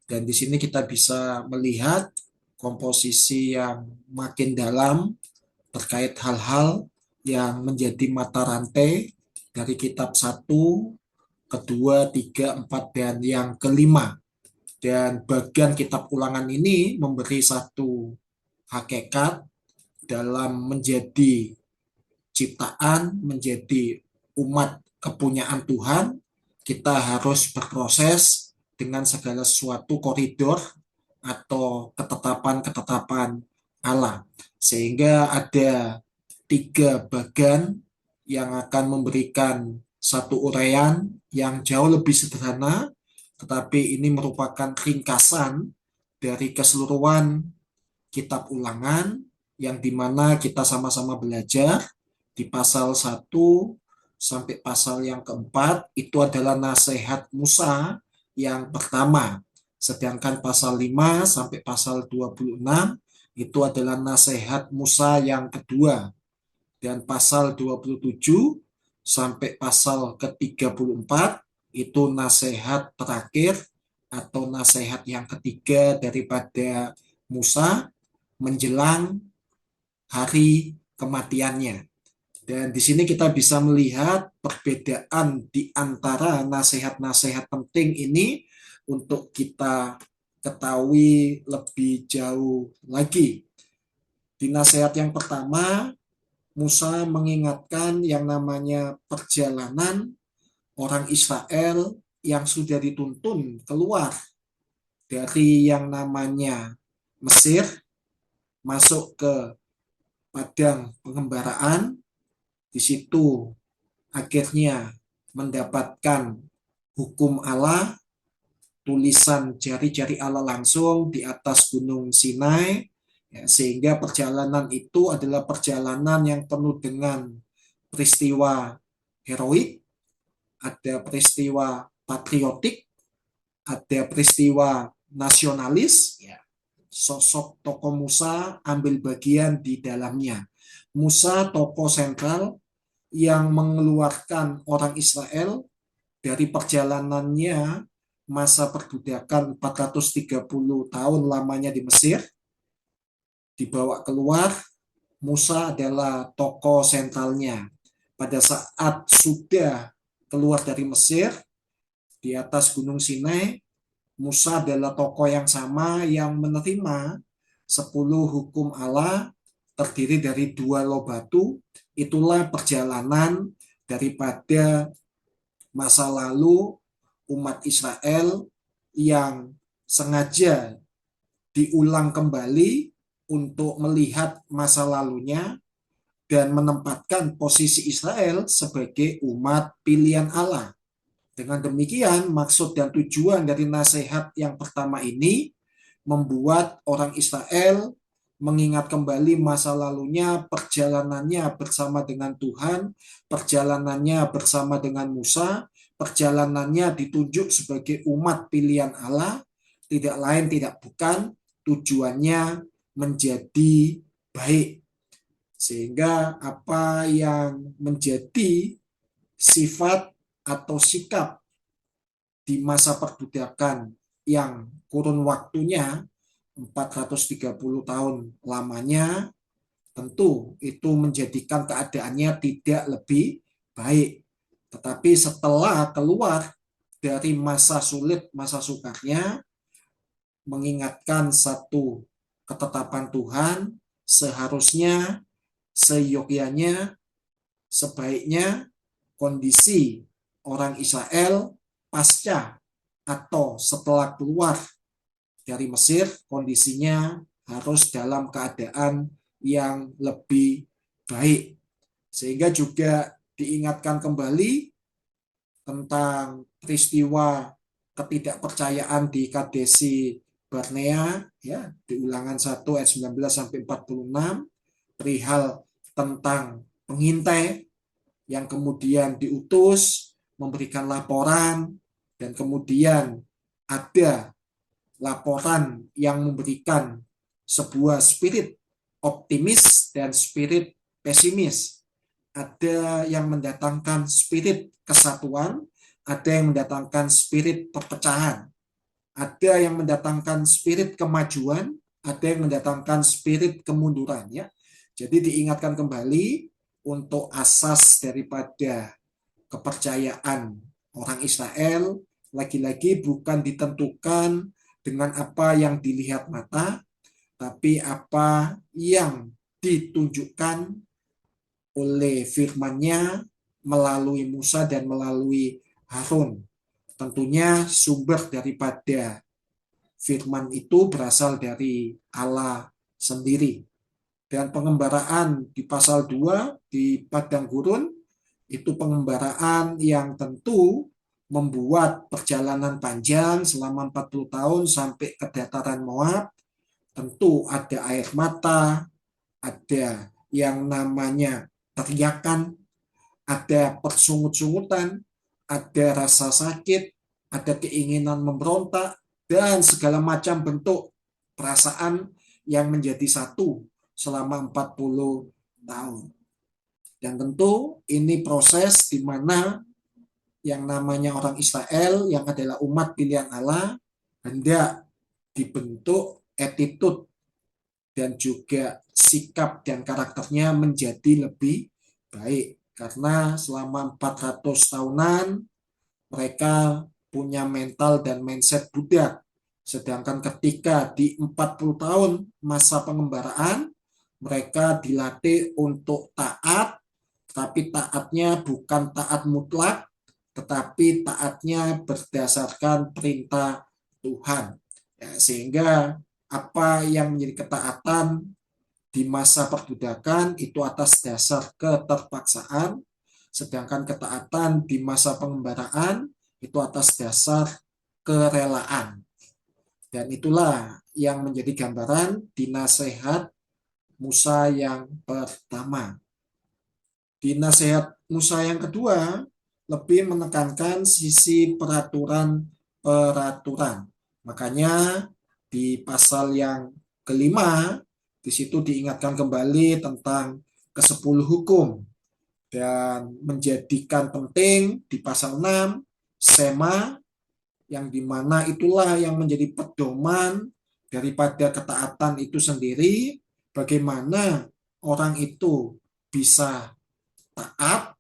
Dan di sini kita bisa melihat komposisi yang makin dalam terkait hal-hal yang menjadi mata rantai dari kitab satu, kedua, tiga, empat, dan yang kelima. Dan bagian kitab ulangan ini memberi satu hakikat dalam menjadi ciptaan, menjadi umat kepunyaan Tuhan. Kita harus berproses dengan segala sesuatu koridor atau ketetapan-ketetapan Allah. Sehingga ada tiga bagian yang akan memberikan satu uraian yang jauh lebih sederhana, tetapi ini merupakan ringkasan dari keseluruhan kitab ulangan yang dimana kita sama-sama belajar di pasal 1 sampai pasal yang keempat itu adalah nasihat Musa yang pertama. Sedangkan pasal 5 sampai pasal 26 itu adalah nasihat Musa yang kedua. Dan pasal 27 sampai pasal ke-34 itu nasihat terakhir atau nasihat yang ketiga daripada Musa menjelang hari kematiannya. Dan di sini kita bisa melihat perbedaan di antara nasihat-nasihat penting ini untuk kita ketahui lebih jauh lagi. Di nasihat yang pertama, Musa mengingatkan yang namanya perjalanan orang Israel yang sudah dituntun keluar dari yang namanya Mesir masuk ke padang pengembaraan. Di situ akhirnya mendapatkan hukum Allah, tulisan jari-jari Allah langsung di atas gunung Sinai, ya, sehingga perjalanan itu adalah perjalanan yang penuh dengan peristiwa heroik, ada peristiwa patriotik, ada peristiwa nasionalis, ya. Sosok tokoh Musa ambil bagian di dalamnya. Musa tokoh sentral yang mengeluarkan orang Israel dari perjalanannya masa perbudakan 430 tahun lamanya di Mesir, dibawa keluar. Musa adalah tokoh sentralnya. Pada saat sudah keluar dari Mesir, di atas Gunung Sinai, Musa adalah tokoh yang sama yang menerima 10 hukum Allah terdiri dari 2 loh batu. Itulah perjalanan daripada masa lalu umat Israel yang sengaja diulang kembali untuk melihat masa lalunya dan menempatkan posisi Israel sebagai umat pilihan Allah. Dengan demikian, maksud dan tujuan dari nasihat yang pertama ini membuat orang Israel mengingat kembali masa lalunya, perjalanannya bersama dengan Tuhan, perjalanannya bersama dengan Musa, perjalanannya ditunjuk sebagai umat pilihan Allah, tidak lain tidak bukan tujuannya menjadi baik. Sehingga apa yang menjadi sifat atau sikap di masa perbudakan yang kurun waktunya 430 tahun lamanya, tentu itu menjadikan keadaannya tidak lebih baik. Tetapi setelah keluar dari masa sulit, masa sukarnya, mengingatkan satu ketetapan Tuhan, seharusnya, seyogyanya, sebaiknya kondisi orang Israel pasca atau setelah keluar dari Mesir, kondisinya harus dalam keadaan yang lebih baik. Sehingga juga diingatkan kembali tentang peristiwa ketidakpercayaan di Kadesi Barnea, ya, di ulangan 1 ayat 19 sampai 46, perihal tentang pengintai yang kemudian diutus memberikan laporan, dan kemudian ada laporan yang memberikan sebuah spirit optimis dan spirit pesimis. Ada yang mendatangkan spirit kesatuan, ada yang mendatangkan spirit perpecahan. Ada yang mendatangkan spirit kemajuan, ada yang mendatangkan spirit kemunduran ya. Jadi diingatkan kembali untuk asas daripada kepercayaan orang Israel lagi-lagi bukan ditentukan dengan apa yang dilihat mata, tapi apa yang ditunjukkan oleh firman-Nya melalui Musa dan melalui Harun. Tentunya sumber daripada firman itu berasal dari Allah sendiri. Dan pengembaraan di pasal 2 di padang gurun itu pengembaraan yang tentu membuat perjalanan panjang selama 40 tahun sampai ke dataran Moab. Tentu ada air mata, ada yang namanya teriakan, ada persungut-sungutan, ada rasa sakit, ada keinginan memberontak, dan segala macam bentuk perasaan yang menjadi satu selama 40 tahun. Dan tentu ini proses di mana yang namanya orang Israel yang adalah umat pilihan Allah hendak dibentuk attitude dan juga sikap dan karakternya menjadi lebih baik. Karena selama 400 tahunan mereka punya mental dan mindset budak. Sedangkan ketika di 40 tahun masa pengembaraan, mereka dilatih untuk taat, tapi taatnya bukan taat mutlak, tetapi taatnya berdasarkan perintah Tuhan. Ya, sehingga apa yang menjadi ketaatan di masa perbudakan itu atas dasar keterpaksaan, sedangkan ketaatan di masa pengembaraan itu atas dasar kerelaan. Dan itulah yang menjadi gambaran di nasihat Musa yang pertama. Di nasihat Musa yang kedua lebih menekankan sisi peraturan-peraturan. Makanya di pasal yang kelima di situ diingatkan kembali tentang ke-10 hukum dan menjadikan penting di pasal 6 sema yang dimana itulah yang menjadi pedoman daripada ketaatan itu sendiri, bagaimana orang itu bisa taat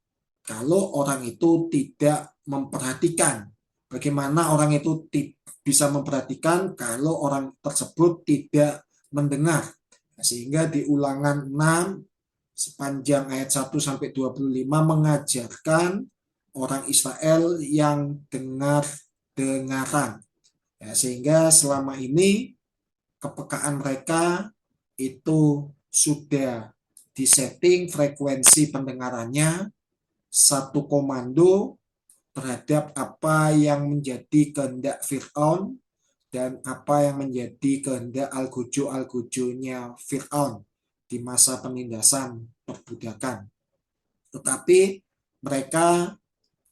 kalau orang itu tidak memperhatikan. Bagaimana orang itu bisa memperhatikan kalau orang tersebut tidak mendengar. Sehingga di ulangan 6 sepanjang ayat 1 sampai 25 mengajarkan orang Israel yang dengar-dengaran. Ya, sehingga selama ini kepekaan mereka itu sudah disetting frekuensi pendengarannya satu komando terhadap apa yang menjadi kehendak Fir'aun dan apa yang menjadi kehendak algojo-algojonya Fir'aun di masa penindasan perbudakan. Tetapi mereka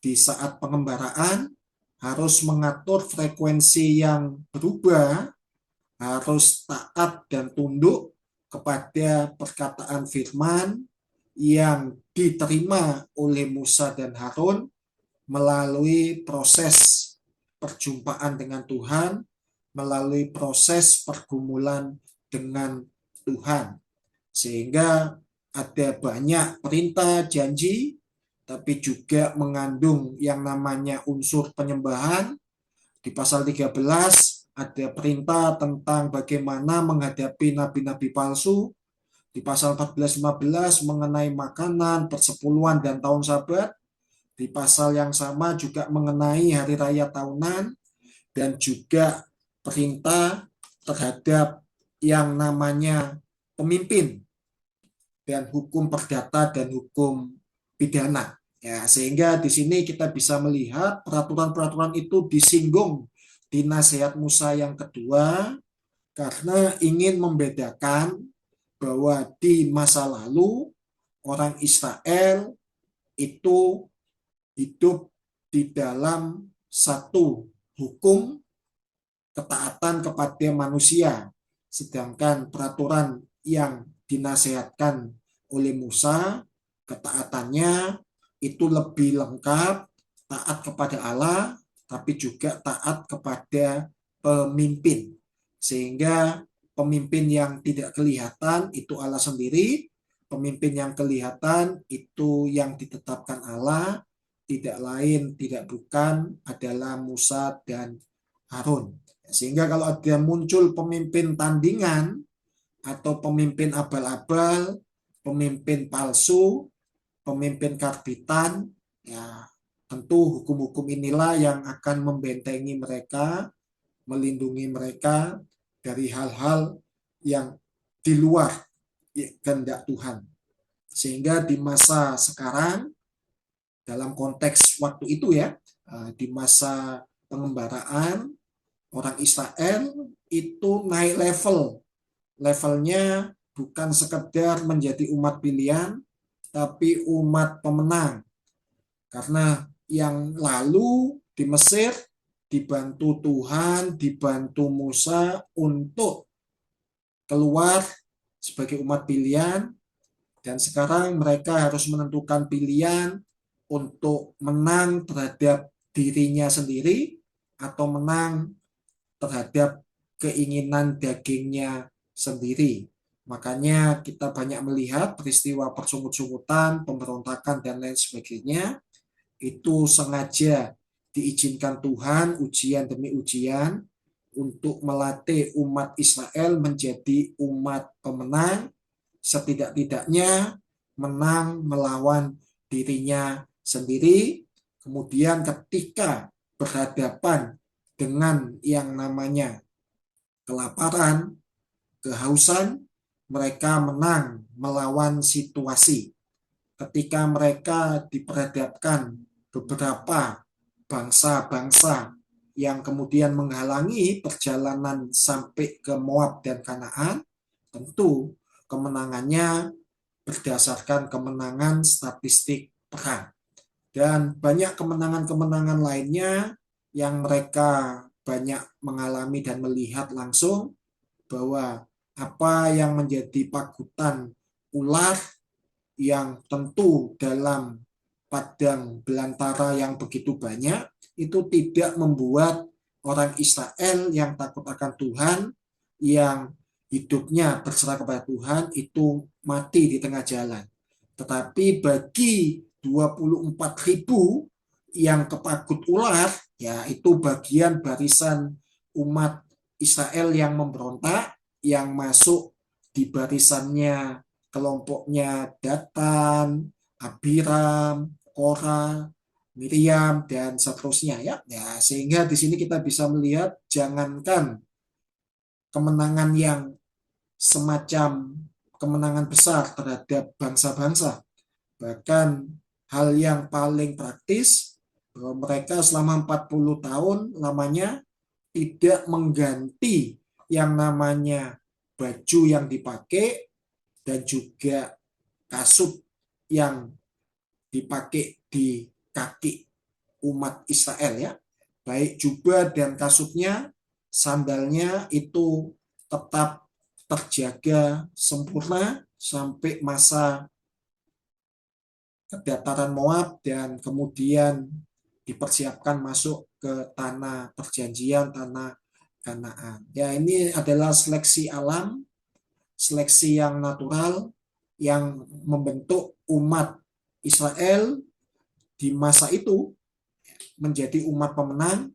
di saat pengembaraan harus mengatur frekuensi yang berubah, harus taat dan tunduk kepada perkataan firman yang diterima oleh Musa dan Harun melalui proses perjumpaan dengan Tuhan, melalui proses pergumulan dengan Tuhan. Sehingga ada banyak perintah, janji, tapi juga mengandung yang namanya unsur penyembahan. Di pasal 13 ada perintah tentang bagaimana menghadapi nabi-nabi palsu. Di pasal 14-15 mengenai makanan, persepuluhan, dan tahun Sabat. Di pasal yang sama juga mengenai hari raya tahunan dan juga perintah terhadap yang namanya pemimpin dan hukum perdata dan hukum pidana. Ya, sehingga di sini kita bisa melihat peraturan-peraturan itu disinggung di nasihat Musa yang kedua karena ingin membedakan bahwa di masa lalu orang Israel itu hidup di dalam satu hukum ketaatan kepada manusia. Sedangkan peraturan yang dinasihatkan oleh Musa, ketaatannya itu lebih lengkap, taat kepada Allah, tapi juga taat kepada pemimpin. Sehingga pemimpin yang tidak kelihatan itu Allah sendiri, pemimpin yang kelihatan itu yang ditetapkan Allah, tidak lain, tidak bukan adalah Musa dan Harun. Sehingga kalau ada muncul pemimpin tandingan atau pemimpin abal-abal, pemimpin palsu, pemimpin karbitan, ya tentu hukum-hukum inilah yang akan membentengi mereka, melindungi mereka dari hal-hal yang di luar kehendak Tuhan. Sehingga di masa sekarang, dalam konteks waktu itu ya, di masa pengembaraan, orang Israel itu naik levelnya bukan sekedar menjadi umat pilihan, tapi umat pemenang. Karena yang lalu di Mesir dibantu Tuhan, dibantu Musa untuk keluar sebagai umat pilihan, dan sekarang mereka harus menentukan pilihan untuk menang terhadap dirinya sendiri atau menang terhadap keinginan dagingnya sendiri. Makanya kita banyak melihat peristiwa persungut-sungutan, pemberontakan, dan lain sebagainya. Itu sengaja diizinkan Tuhan ujian demi ujian untuk melatih umat Israel menjadi umat pemenang, setidak-tidaknya menang melawan dirinya sendiri. Kemudian ketika berhadapan dengan yang namanya kelaparan, kehausan, mereka menang melawan situasi. Ketika mereka diperhadapkan beberapa bangsa-bangsa yang kemudian menghalangi perjalanan sampai ke Moab dan Kanaan, tentu kemenangannya berdasarkan kemenangan statistik perang. Dan banyak kemenangan-kemenangan lainnya yang mereka banyak mengalami dan melihat langsung, bahwa apa yang menjadi pagutan ular yang tentu dalam padang belantara yang begitu banyak, itu tidak membuat orang Israel yang takut akan Tuhan, yang hidupnya berserah kepada Tuhan, itu mati di tengah jalan. Tetapi bagi 24.000 yang kepagut ular, ya itu bagian barisan umat Israel yang memberontak, yang masuk di barisannya kelompoknya Datan, Abiram, Korah, Miriam, dan seterusnya ya. Ya, sehingga di sini kita bisa melihat jangankan kemenangan yang semacam kemenangan besar terhadap bangsa-bangsa, bahkan hal yang paling praktis bahwa mereka selama 40 tahun lamanya tidak mengganti yang namanya baju yang dipakai dan juga kasut yang dipakai di kaki umat Israel ya. Baik jubah dan kasutnya, sandalnya itu tetap terjaga sempurna sampai masa kedataran Moab dan kemudian dipersiapkan masuk ke tanah perjanjian, tanah Kanaan. Ya, ini adalah seleksi alam, seleksi yang natural yang membentuk umat Israel di masa itu menjadi umat pemenang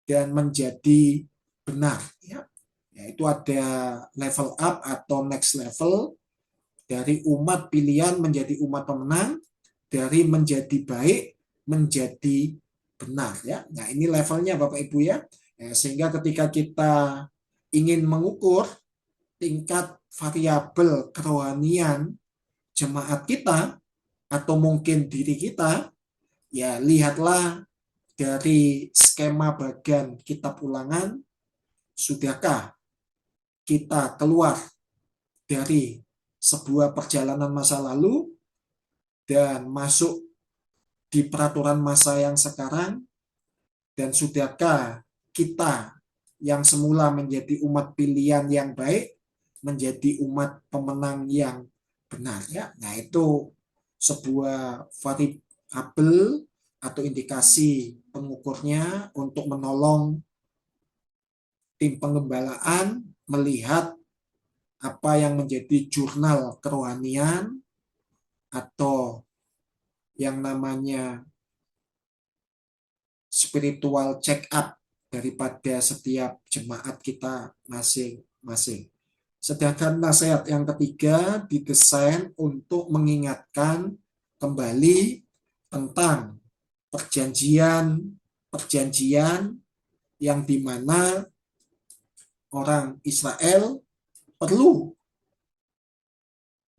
dan menjadi benar ya. Yaitu ada level up atau next level dari umat pilihan menjadi umat pemenang, dari menjadi baik menjadi benar ya. Nah, ini levelnya Bapak Ibu ya. Sehingga ketika kita ingin mengukur tingkat variabel kerohanian jemaat kita atau mungkin diri kita, ya lihatlah dari skema bagian kitab ulangan, sudahkah kita keluar dari sebuah perjalanan masa lalu dan masuk di peraturan masa yang sekarang, dan sudahkah kita yang semula menjadi umat pilihan yang baik menjadi umat pemenang yang benar ya. Nah, itu sebuah variabel atau indikasi pengukurnya untuk menolong tim penggembalaan melihat apa yang menjadi jurnal kerohanian atau yang namanya spiritual check up daripada setiap jemaat kita masing-masing. Sedangkan nasihat yang ketiga didesain untuk mengingatkan kembali tentang perjanjian yang dimana orang Israel perlu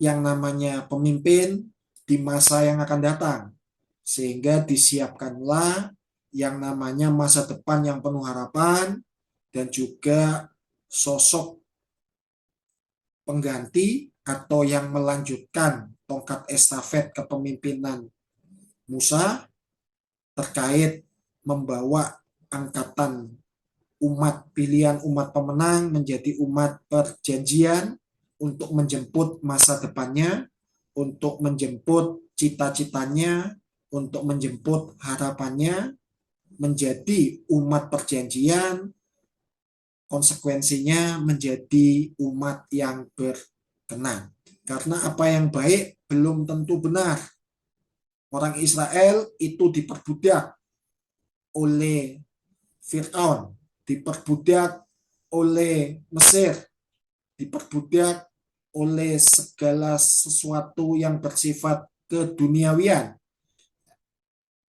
yang namanya pemimpin di masa yang akan datang. Sehingga disiapkanlah yang namanya masa depan yang penuh harapan dan juga sosok pengganti atau yang melanjutkan tongkat estafet kepemimpinan Musa terkait membawa angkatan pilihan umat pemenang menjadi umat perjanjian untuk menjemput masa depannya, untuk menjemput cita-citanya, untuk menjemput harapannya menjadi umat perjanjian, konsekuensinya menjadi umat yang berkenan. Karena apa yang baik belum tentu benar. Orang Israel itu diperbudak oleh Fir'aun, diperbudak oleh Mesir, diperbudak oleh segala sesuatu yang bersifat keduniawian.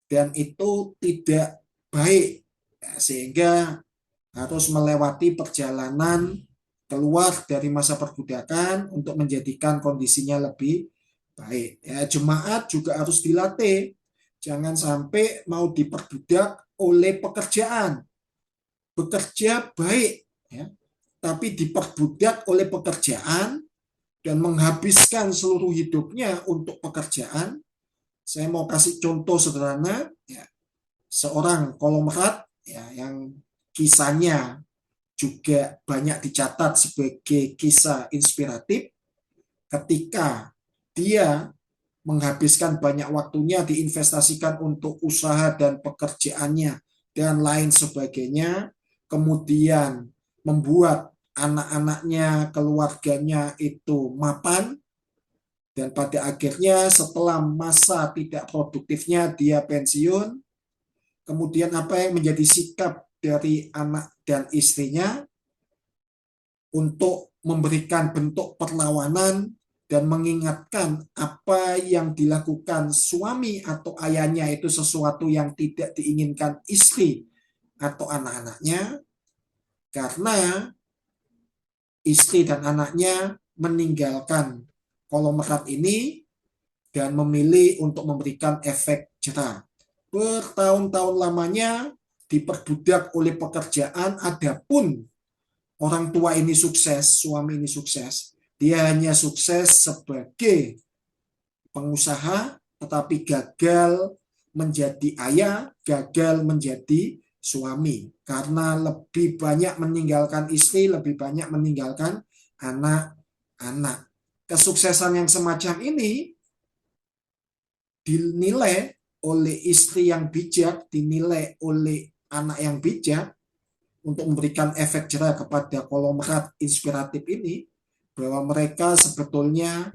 Dan itu tidak baik. Sehingga harus melewati perjalanan keluar dari masa perbudakan untuk menjadikan kondisinya lebih baik. Ya, jemaat juga harus dilatih. Jangan sampai mau diperbudak oleh pekerjaan. Bekerja baik, ya, tapi diperbudak oleh pekerjaan dan menghabiskan seluruh hidupnya untuk pekerjaan. Saya mau kasih contoh sederhana, ya, seorang konglomerat ya, yang kisahnya juga banyak dicatat sebagai kisah inspiratif ketika dia menghabiskan banyak waktunya diinvestasikan untuk usaha dan pekerjaannya dan lain sebagainya, kemudian membuat anak-anaknya, keluarganya itu mapan, dan pada akhirnya setelah masa tidak produktifnya dia pensiun. Kemudian apa yang menjadi sikap dari anak dan istrinya untuk memberikan bentuk perlawanan dan mengingatkan apa yang dilakukan suami atau ayahnya itu sesuatu yang tidak diinginkan istri atau anak-anaknya, karena istri dan anaknya meninggalkan konglomerat ini dan memilih untuk memberikan efek jerah. Bertahun-tahun lamanya diperbudak oleh pekerjaan, adapun orang tua ini sukses, suami ini sukses. Dia hanya sukses sebagai pengusaha, tetapi gagal menjadi ayah, gagal menjadi suami. Karena lebih banyak meninggalkan istri, lebih banyak meninggalkan anak-anak. Kesuksesan yang semacam ini dinilai oleh istri yang bijak, dinilai oleh anak yang bijak, untuk memberikan efek jerah kepada konglomerat inspiratif ini, bahwa mereka sebetulnya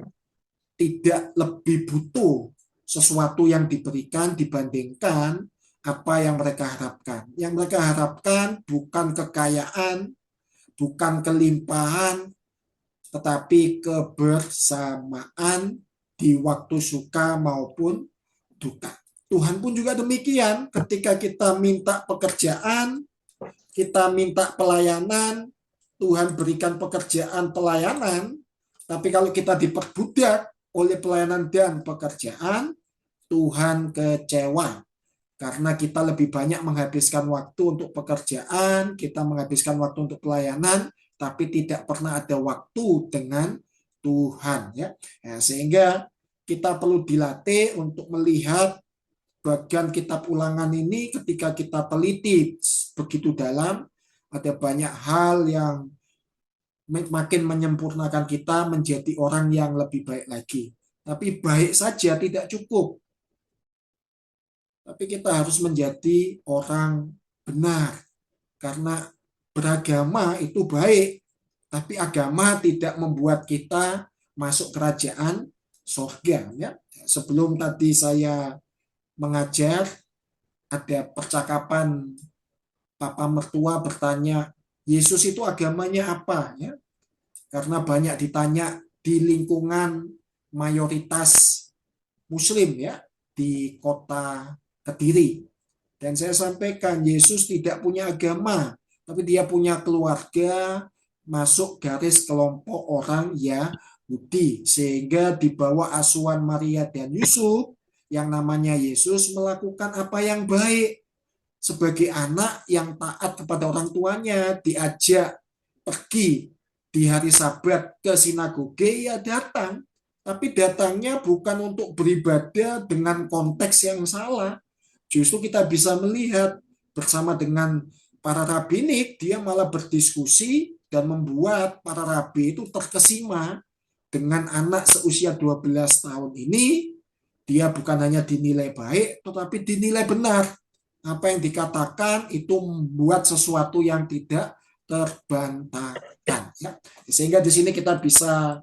tidak lebih butuh sesuatu yang diberikan dibandingkan apa yang mereka harapkan. Yang mereka harapkan bukan kekayaan, bukan kelimpahan, tetapi kebersamaan di waktu suka maupun duka. Tuhan pun juga demikian, ketika kita minta pekerjaan, kita minta pelayanan, Tuhan berikan pekerjaan pelayanan, tapi kalau kita diperbudak oleh pelayanan dan pekerjaan, Tuhan kecewa. Karena kita lebih banyak menghabiskan waktu untuk pekerjaan, kita menghabiskan waktu untuk pelayanan, tapi tidak pernah ada waktu dengan Tuhan. Ya. Nah, sehingga kita perlu dilatih untuk melihat bagian kitab ulangan ini ketika kita teliti begitu dalam, ada banyak hal yang makin menyempurnakan kita menjadi orang yang lebih baik lagi. Tapi baik saja tidak cukup. Tapi kita harus menjadi orang benar. Karena beragama itu baik, tapi agama tidak membuat kita masuk kerajaan surga. Ya. Sebelum tadi saya mengajar, ada percakapan papa mertua bertanya, Yesus itu agamanya apa? Ya. Karena banyak ditanya di lingkungan mayoritas Muslim ya di kota Kediri. Dan saya sampaikan Yesus tidak punya agama, tapi dia punya keluarga masuk garis kelompok orang Yahudi. Sehingga di bawah asuhan Maria dan Yusuf, yang namanya Yesus melakukan apa yang baik. Sebagai anak yang taat kepada orang tuanya, diajak pergi di hari Sabat ke sinagoge, ya datang. Tapi datangnya bukan untuk beribadah dengan konteks yang salah. Justru kita bisa melihat bersama dengan para rabbinik, dia malah berdiskusi dan membuat para rabi itu terkesima dengan anak seusia 12 tahun ini. Dia bukan hanya dinilai baik, tetapi dinilai benar. Apa yang dikatakan itu membuat sesuatu yang tidak terbantahkan. Ya. Sehingga di sini kita bisa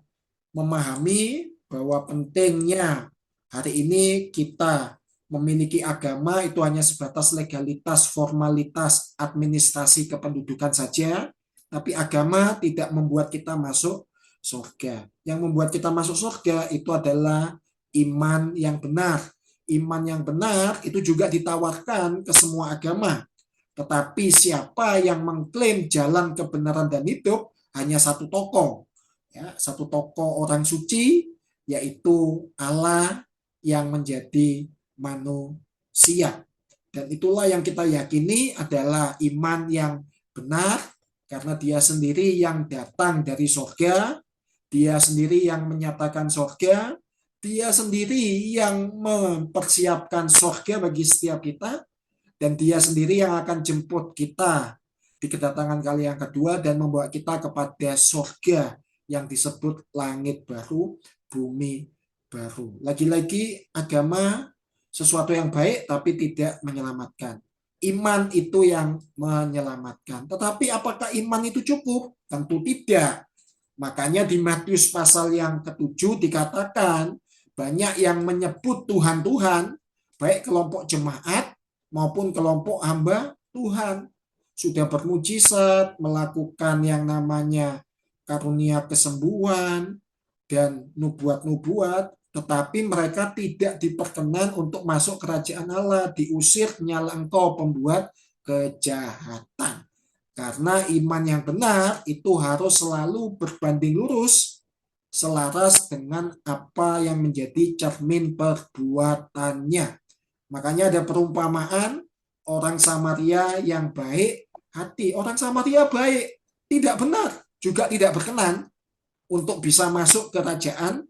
memahami bahwa pentingnya hari ini kita memiliki agama itu hanya sebatas legalitas, formalitas, administrasi kependudukan saja, tapi agama tidak membuat kita masuk surga. Yang membuat kita masuk surga itu adalah iman yang benar. Iman yang benar itu juga ditawarkan ke semua agama. Tetapi siapa yang mengklaim jalan kebenaran dan hidup hanya satu tokoh. Ya, satu tokoh orang suci, yaitu Allah yang menjadi manusia. Dan itulah yang kita yakini adalah iman yang benar, karena dia sendiri yang datang dari surga, dia sendiri yang menyatakan surga, dia sendiri yang mempersiapkan surga bagi setiap kita, dan dia sendiri yang akan jemput kita di kedatangan kali yang kedua dan membawa kita kepada surga yang disebut langit baru, bumi baru. Lagi-lagi agama sesuatu yang baik tapi tidak menyelamatkan. Iman itu yang menyelamatkan. Tetapi apakah iman itu cukup? Tentu tidak. Makanya di Matius pasal yang ke-7 dikatakan banyak yang menyebut Tuhan-Tuhan, baik kelompok jemaat maupun kelompok hamba Tuhan. Sudah bermujizat, melakukan yang namanya karunia kesembuhan dan nubuat-nubuat, tetapi mereka tidak diperkenan untuk masuk kerajaan Allah, diusir, nyala engkau pembuat kejahatan. Karena iman yang benar itu harus selalu berbanding lurus, selaras dengan apa yang menjadi cermin perbuatannya. Makanya ada perumpamaan orang Samaria yang baik hati. Orang Samaria baik, tidak benar, juga tidak berkenan untuk bisa masuk kerajaan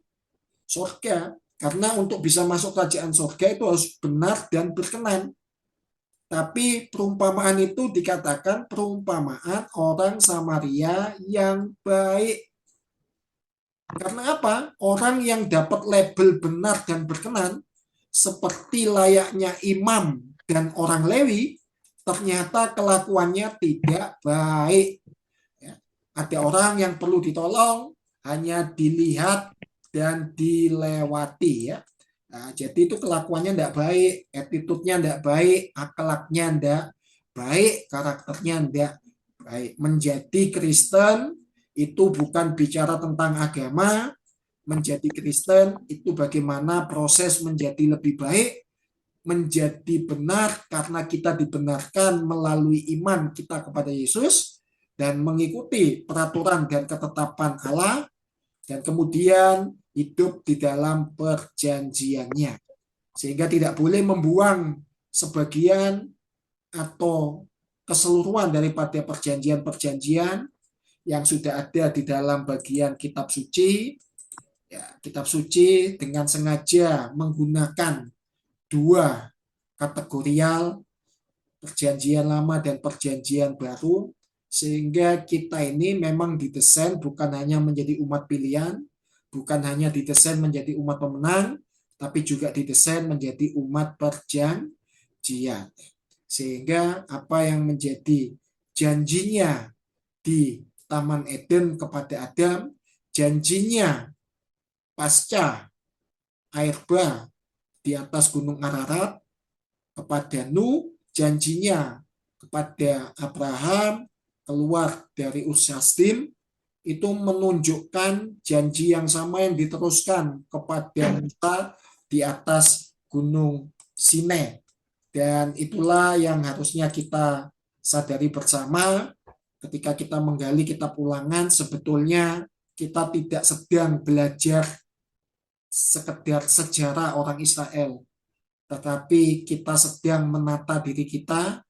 surga. Karena untuk bisa masuk kerajaan surga itu harus benar dan berkenan. Tapi perumpamaan itu dikatakan perumpamaan orang Samaria yang baik. Karena apa? Orang yang dapat label benar dan berkenan, seperti layaknya imam dan orang Lewi, ternyata kelakuannya tidak baik. Ya. Ada orang yang perlu ditolong, hanya dilihat dan dilewati. Ya. Nah, jadi itu kelakuannya tidak baik, attitude-nya tidak baik, akhlaknya tidak baik, karakternya tidak baik. Menjadi Kristen itu bukan bicara tentang agama. Menjadi Kristen itu bagaimana proses menjadi lebih baik, menjadi benar karena kita dibenarkan melalui iman kita kepada Yesus dan mengikuti peraturan dan ketetapan Allah, dan kemudian hidup di dalam perjanjiannya. Sehingga tidak boleh membuang sebagian atau keseluruhan daripada perjanjian-perjanjian yang sudah ada di dalam bagian kitab suci. Ya, kitab suci dengan sengaja menggunakan dua kategorial, perjanjian lama dan perjanjian baru, sehingga kita ini memang didesain bukan hanya menjadi umat pilihan, bukan hanya didesain menjadi umat pemenang, tapi juga didesain menjadi umat perjanjian. Sehingga apa yang menjadi janjinya di Taman Eden kepada Adam, janjinya pasca air bah di atas Gunung Ararat kepada Nuh, janjinya kepada Abraham keluar dari Ur Kasdim, itu menunjukkan janji yang sama yang diteruskan kepada Musa di atas Gunung Sinai. Dan itulah yang harusnya kita sadari bersama ketika kita menggali kitab Ulangan. Sebetulnya kita tidak sedang belajar sekedar sejarah orang Israel, tetapi kita sedang menata diri kita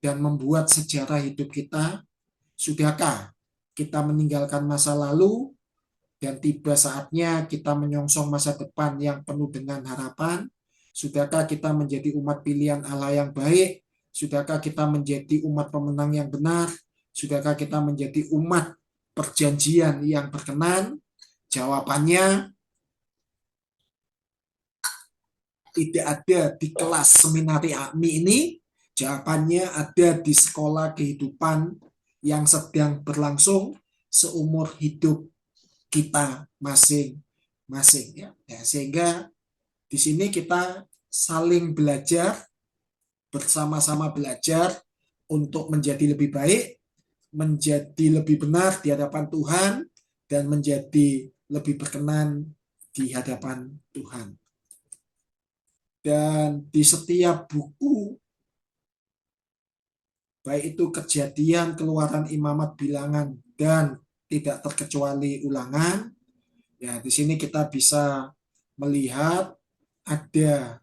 dan membuat sejarah hidup kita. Sudahkah kita meninggalkan masa lalu dan tiba saatnya kita menyongsong masa depan yang penuh dengan harapan? Sudahkah kita menjadi umat pilihan Allah yang baik? Sudahkah kita menjadi umat pemenang yang benar? Sudahkah kita menjadi umat perjanjian yang berkenan? Jawabannya tidak ada di kelas seminari AMI ini. Jawabannya ada di sekolah kehidupan yang sedang berlangsung seumur hidup kita masing-masing. Ya, sehingga di sini kita saling belajar, bersama-sama belajar untuk menjadi lebih baik, menjadi lebih benar di hadapan Tuhan, dan menjadi lebih berkenan di hadapan Tuhan. Dan di setiap buku, baik itu Kejadian, Keluaran, Imamat, Bilangan, dan tidak terkecuali Ulangan, ya di sini kita bisa melihat ada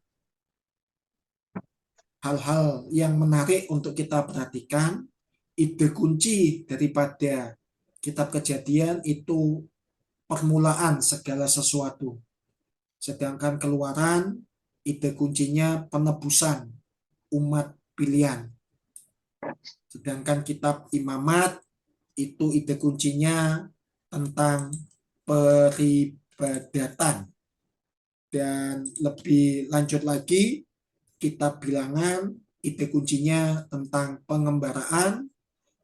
hal-hal yang menarik untuk kita perhatikan. Ide kunci daripada kitab Kejadian itu permulaan segala sesuatu. Sedangkan Keluaran, ide kuncinya penebusan umat pilihan. Sedangkan kitab Imamat itu ide kuncinya tentang peribadatan. Dan lebih lanjut lagi, kitab Bilangan ide kuncinya tentang pengembaraan,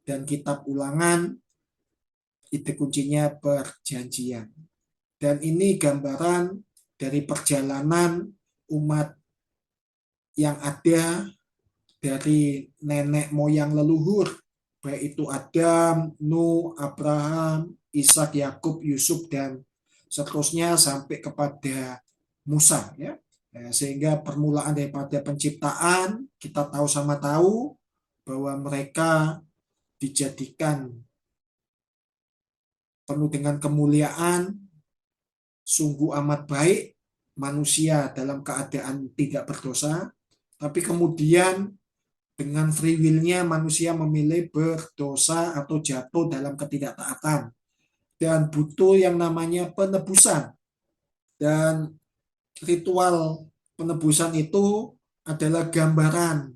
dan kitab Ulangan ide kuncinya perjanjian. Dan ini gambaran dari perjalanan umat yang ada dari nenek moyang leluhur, baik itu Adam, Nuh, Abraham, Ishak, Yakub, Yusuf, dan seterusnya sampai kepada Musa. Ya. Sehingga permulaan daripada penciptaan kita tahu sama tahu bahwa mereka dijadikan penuh dengan kemuliaan, sungguh amat baik, manusia dalam keadaan tidak berdosa, tapi kemudian dengan free will-nya manusia memilih berdosa atau jatuh dalam ketidaktaatan dan butuh yang namanya penebusan. Dan ritual penebusan itu adalah gambaran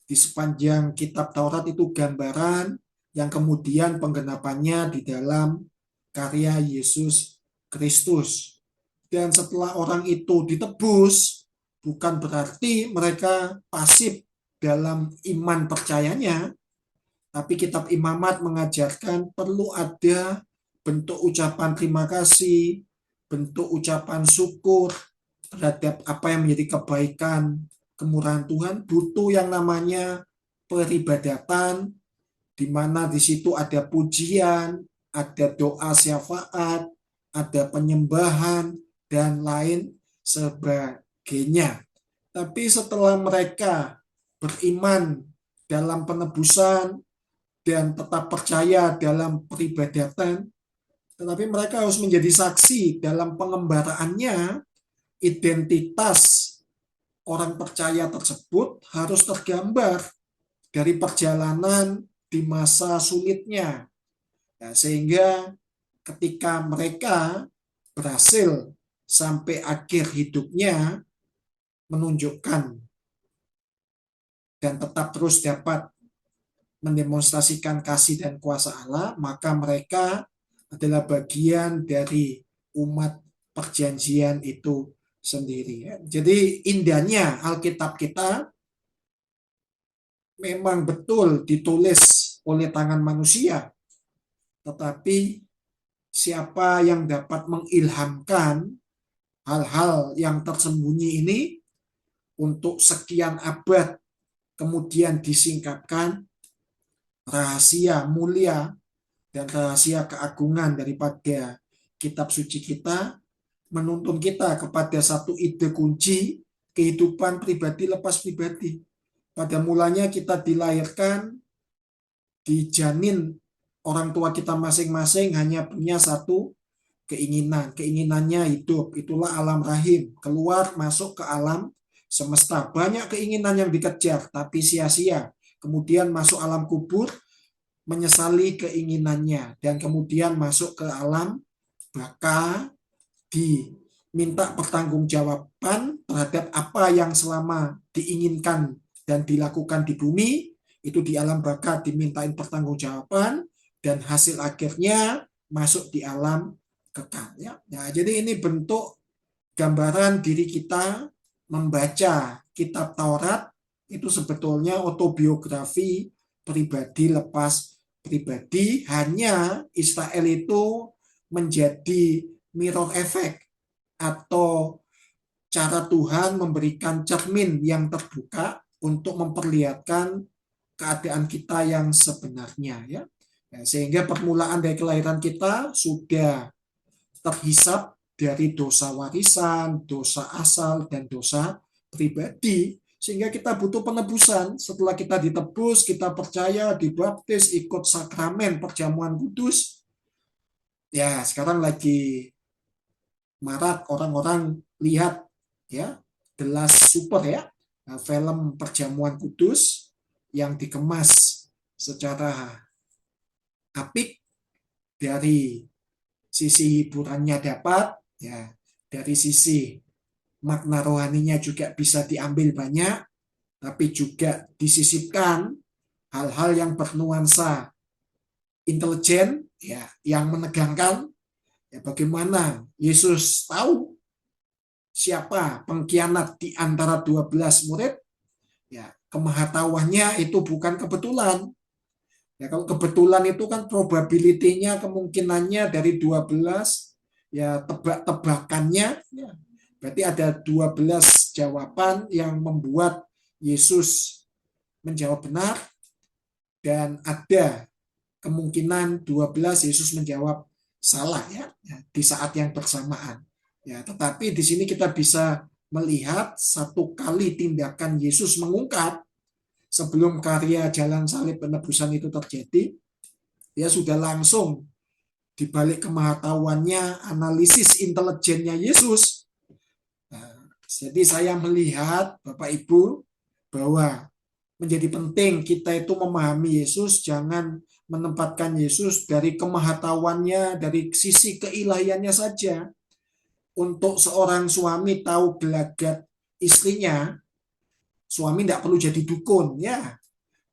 di sepanjang kitab Taurat, itu gambaran yang kemudian penggenapannya di dalam karya Yesus Kristus. Dan setelah orang itu ditebus, bukan berarti mereka pasif dalam iman percayanya, tapi kitab Imamat mengajarkan perlu ada bentuk ucapan terima kasih, bentuk ucapan syukur terhadap apa yang menjadi kebaikan, kemurahan Tuhan. Butuh yang namanya peribadatan, di mana di situ ada pujian, ada doa syafaat, ada penyembahan, dan lain sebagainya. Tapi setelah mereka beriman dalam penebusan dan tetap percaya dalam peribadatan, tetapi mereka harus menjadi saksi dalam pengembaraannya. Identitas orang percaya tersebut harus tergambar dari perjalanan di masa sulitnya. Nah, sehingga ketika mereka berhasil sampai akhir hidupnya menunjukkan dan tetap terus dapat mendemonstrasikan kasih dan kuasa Allah, maka mereka adalah bagian dari umat perjanjian itu sendiri. Jadi indahnya Alkitab kita memang betul ditulis oleh tangan manusia, tetapi siapa yang dapat mengilhamkan hal-hal yang tersembunyi ini untuk sekian abad kemudian disingkapkan, rahasia mulia dan rahasia keagungan daripada kitab suci kita menuntun kita kepada satu ide kunci kehidupan pribadi lepas pribadi. Pada mulanya kita dilahirkan, dijanin orang tua kita masing-masing hanya punya satu keinginan. Keinginannya hidup, itulah alam rahim. Keluar masuk ke alam semesta. Banyak keinginan yang dikejar, tapi sia-sia. Kemudian masuk alam kubur, menyesali keinginannya. Dan kemudian masuk ke alam baka, diminta pertanggungjawaban terhadap apa yang selama diinginkan dan dilakukan di bumi, itu di alam baka dimintain pertanggungjawaban, dan hasil akhirnya masuk di alam kekal. Ya. Nah, jadi ini bentuk gambaran diri kita membaca kitab Taurat itu sebetulnya autobiografi pribadi lepas pribadi, hanya Israel itu menjadi mirror effect atau cara Tuhan memberikan cermin yang terbuka untuk memperlihatkan keadaan kita yang sebenarnya, ya. Sehingga permulaan dari kelahiran kita sudah terhisap dari dosa warisan, dosa asal, dan dosa pribadi. Sehingga kita butuh penebusan. Setelah kita ditebus, kita percaya, dibaptis, ikut sakramen perjamuan kudus. Ya, sekarang lagi marak orang-orang lihat, ya, The Last Supper, ya, film perjamuan kudus yang dikemas secara apik, dari sisi hiburannya dapat, ya, dari sisi makna rohaninya juga bisa diambil banyak, tapi juga disisipkan hal-hal yang bernuansa intelijen, ya, yang menegangkan. Ya, bagaimana Yesus tahu siapa pengkhianat di antara 12 murid? Ya, kemahatauannya itu bukan kebetulan. Ya, kalau kebetulan itu kan probability-nya, kemungkinannya dari 12, ya tebak-tebakannya, ya, berarti ada 12 jawaban yang membuat Yesus menjawab benar, dan ada kemungkinan 12 Yesus menjawab salah, ya, di saat yang bersamaan. Ya, tetapi di sini kita bisa melihat satu kali tindakan Yesus mengungkap sebelum karya jalan salib penebusan itu terjadi, dia sudah langsung di balik kemahatauannya, analisis intelijennya Yesus. Nah, jadi saya melihat Bapak Ibu bahwa menjadi penting kita itu memahami Yesus, jangan menempatkan Yesus dari kemahatauannya, dari sisi keilahiannya saja. Untuk seorang suami tahu gelagat istrinya, suami tidak perlu jadi dukun, ya.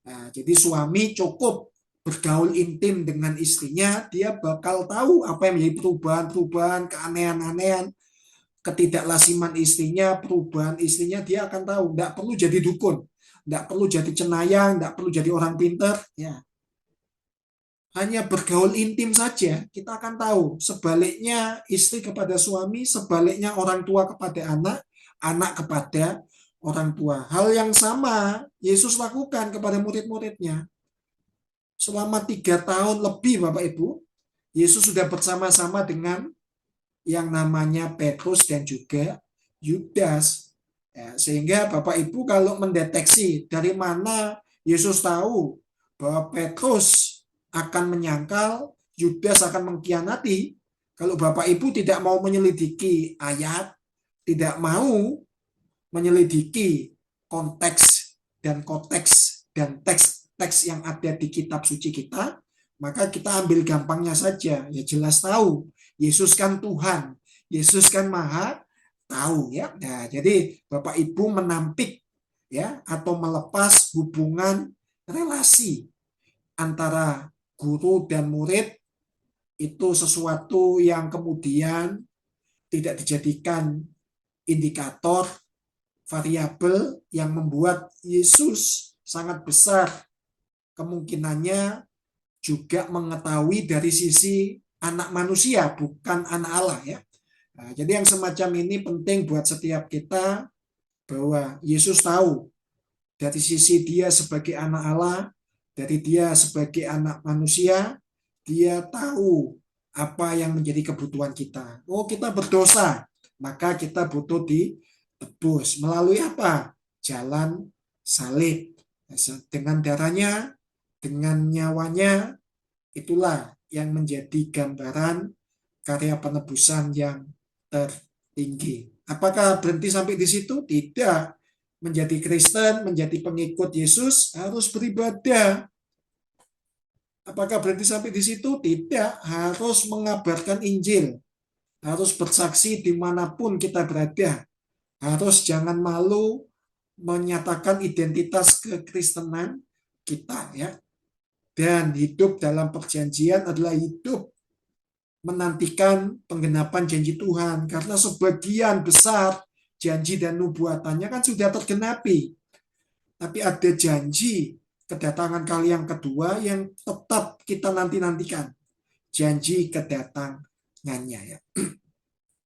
Nah, jadi suami cukup bergaul intim dengan istrinya, dia bakal tahu apa yang menjadi perubahan-perubahan, keanehan-anehan, ketidaklasiman istrinya, perubahan istrinya, dia akan tahu. Tidak perlu jadi dukun, tidak perlu jadi cenayang, tidak perlu jadi orang pintar, ya. Hanya bergaul intim saja, kita akan tahu. Sebaliknya istri kepada suami, sebaliknya orang tua kepada anak, anak kepada orang tua. Hal yang sama Yesus lakukan kepada murid-muridnya. Selama 3 tahun lebih, Bapak Ibu, Yesus sudah bersama-sama dengan yang namanya Petrus dan juga Yudas. Ya, sehingga Bapak Ibu kalau mendeteksi dari mana Yesus tahu bahwa Petrus akan menyangkal, Yudas akan mengkhianati, kalau Bapak Ibu tidak mau menyelidiki ayat, tidak mau menyelidiki konteks dan teks-teks yang ada di kitab suci kita, maka kita ambil gampangnya saja. Ya jelas tahu, Yesus kan Tuhan, Yesus kan Maha tahu, ya. Nah, jadi Bapak Ibu menampik, ya, atau melepas hubungan relasi antara guru dan murid itu sesuatu yang kemudian tidak dijadikan indikator variabel yang membuat Yesus sangat besar kemungkinannya juga mengetahui dari sisi anak manusia, bukan anak Allah ya. Nah, jadi yang semacam ini penting buat setiap kita, bahwa Yesus tahu dari sisi dia sebagai anak Allah, dari dia sebagai anak manusia, dia tahu apa yang menjadi kebutuhan kita. Oh, kita berdosa, maka kita butuh ditebus. Melalui apa? Jalan salib. Dengan darahnya, dengan nyawanya, itulah yang menjadi gambaran karya penebusan yang tertinggi. Apakah berhenti sampai di situ? Tidak. Menjadi Kristen, menjadi pengikut Yesus harus beribadah. Apakah berhenti sampai di situ? Tidak. Harus mengabarkan Injil. Harus bersaksi dimanapun kita berada. Harus jangan malu menyatakan identitas kekristenan kita ya. Dan hidup dalam perjanjian adalah hidup menantikan penggenapan janji Tuhan, karena sebagian besar janji dan nubuatannya kan sudah tergenapi, tapi ada janji kedatangan kali yang kedua yang tetap kita nanti-nantikan, janji kedatangannya ya.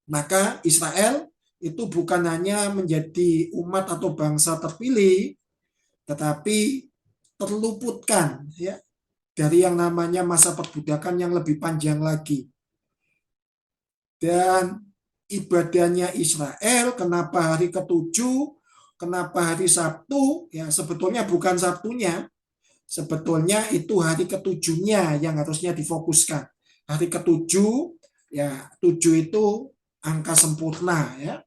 Maka Israel itu bukan hanya menjadi umat atau bangsa terpilih, tetapi terluputkan ya dari yang namanya masa perbudakan yang lebih panjang lagi. Dan ibadahnya Israel, kenapa hari ketujuh, kenapa hari Sabtu, ya sebetulnya bukan Sabtunya, sebetulnya itu hari ketujuhnya yang harusnya difokuskan. Hari ketujuh, ya 7 itu angka sempurna ya,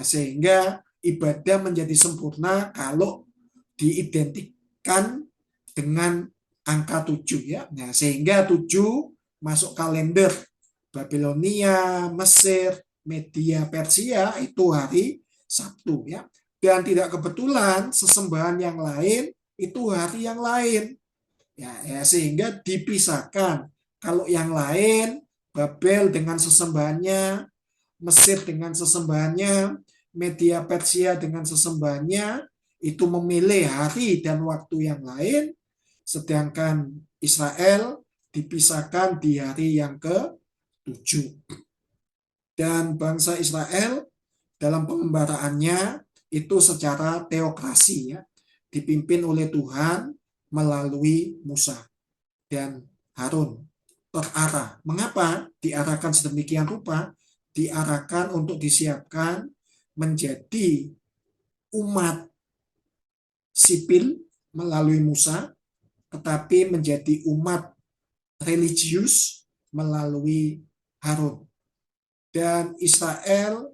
sehingga ibadah menjadi sempurna kalau diidentikan dengan angka 7 ya. Nah, sehingga 7 masuk kalender Babilonia, Mesir, Media, Persia itu hari Sabtu ya. Dan tidak kebetulan sesembahan yang lain itu hari yang lain. Ya, sehingga dipisahkan. Kalau yang lain, Babel dengan sesembahannya, Mesir dengan sesembahannya, Media Persia dengan sesembahannya, itu memilih hari dan waktu yang lain, sedangkan Israel dipisahkan di hari yang ke-7. Dan bangsa Israel dalam pengembaraannya itu secara teokrasi ya, dipimpin oleh Tuhan melalui Musa dan Harun. Terarah. Mengapa diarahkan sedemikian rupa? Diarahkan untuk disiapkan menjadi umat sipil melalui Musa, tetapi menjadi umat religius melalui Harun. Dan Israel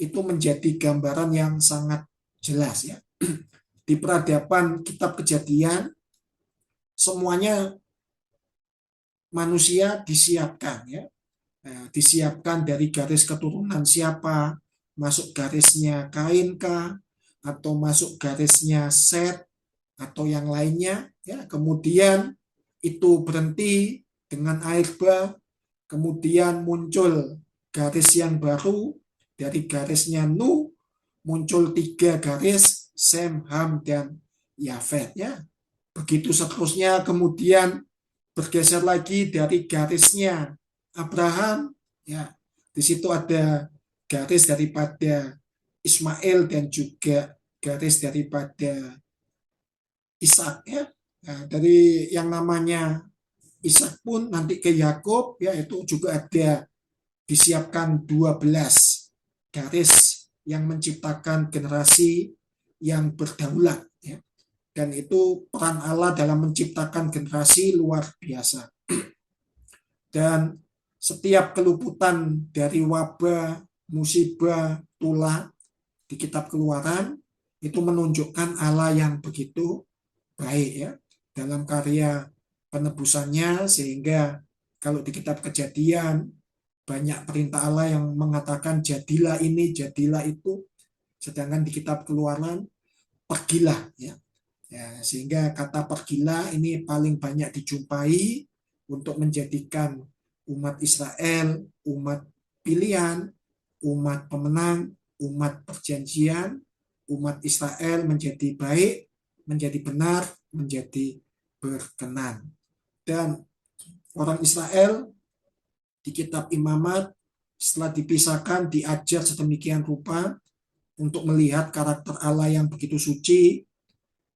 itu menjadi gambaran yang sangat jelas ya. Di peradaban kitab Kejadian, semuanya manusia disiapkan ya. Disiapkan dari garis keturunan siapa, masuk garisnya Kain kah, atau masuk garisnya Set atau yang lainnya ya. Kemudian itu berhenti dengan air bah, kemudian muncul garis yang baru, dari garisnya Nuh muncul 3 garis, Sem, Ham, dan Yafet ya. Begitu seterusnya, kemudian bergeser lagi dari garisnya Abraham ya. Di situ ada garis daripada Ismail dan juga garis daripada Ishak ya. Nah, dari yang namanya Ishak pun nanti ke Yakub ya, itu juga ada disiapkan 12 garis yang menciptakan generasi yang berdaulat ya. Dan itu peran Allah dalam menciptakan generasi luar biasa. Dan setiap keluputan dari wabah, musibah, tulah di kitab Keluaran itu menunjukkan Allah yang begitu baik ya dalam karya penebusannya, sehingga kalau di kitab Kejadian banyak perintah Allah yang mengatakan jadilah ini, jadilah itu, sedangkan di kitab Keluaran pergilah ya. Ya, sehingga kata pergilah ini paling banyak dijumpai untuk menjadikan umat Israel umat pilihan, umat pemenang, umat perjanjian, umat Israel menjadi baik, menjadi benar, menjadi berkenan. Dan orang Israel di kitab Imamat setelah dipisahkan diajar sedemikian rupa untuk melihat karakter Allah yang begitu suci,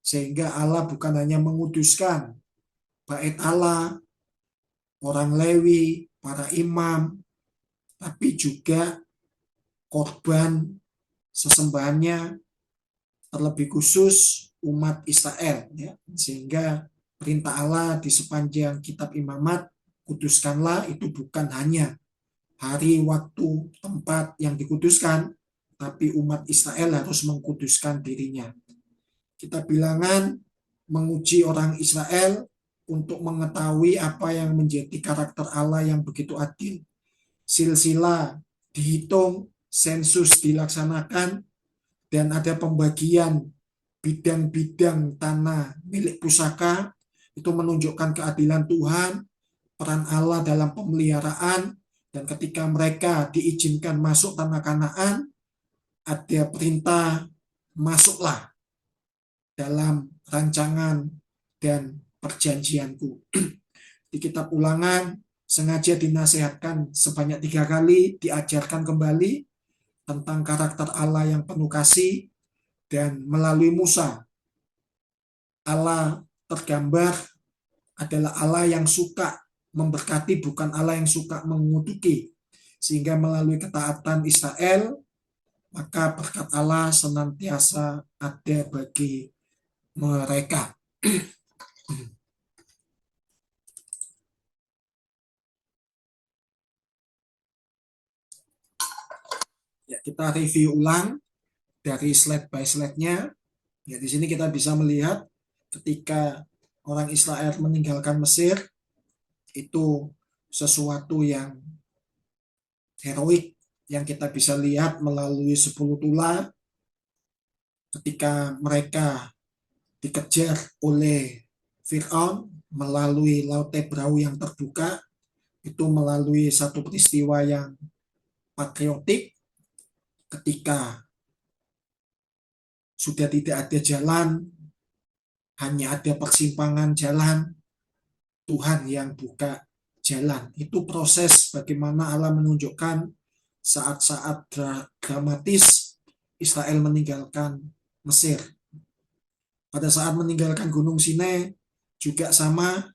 sehingga Allah bukan hanya menguduskan bait Allah, orang Lewi, para imam, tapi juga korban sesembahannya, terlebih khusus umat Israel, ya. Sehingga perintah Allah di sepanjang kitab Imamat, kuduskanlah, itu bukan hanya hari, waktu, tempat yang dikuduskan, tapi umat Israel harus mengkuduskan dirinya. Kita bilangan menguji orang Israel untuk mengetahui apa yang menjadi karakter Allah yang begitu adil. Silsilah dihitung, sensus dilaksanakan, dan ada pembagian bidang-bidang tanah milik pusaka. Itu menunjukkan keadilan Tuhan, peran Allah dalam pemeliharaan, dan ketika mereka diizinkan masuk tanah Kanaan, ada perintah masuklah dalam rancangan dan perjanjianku. Di kitab Ulangan sengaja dinasihatkan sebanyak 3 kali, diajarkan kembali tentang karakter Allah yang penuh kasih, dan melalui Musa Allah tergambar adalah Allah yang suka memberkati, bukan Allah yang suka mengutuki. Sehingga melalui ketaatan Israel, maka berkat Allah senantiasa ada bagi mereka. Ya, kita review ulang dari slide by slide-nya. Ya, di sini kita bisa melihat ketika orang Israel meninggalkan Mesir, itu sesuatu yang heroik yang kita bisa lihat melalui 10 tula ketika mereka dikejar oleh Fir'aun melalui Laut Tebrau yang terbuka. Itu melalui satu peristiwa yang patriotik ketika sudah tidak ada jalan, hanya ada persimpangan jalan, Tuhan yang buka jalan. Itu proses bagaimana Allah menunjukkan saat-saat dramatis Israel meninggalkan Mesir. Pada saat meninggalkan Gunung Sinai juga sama,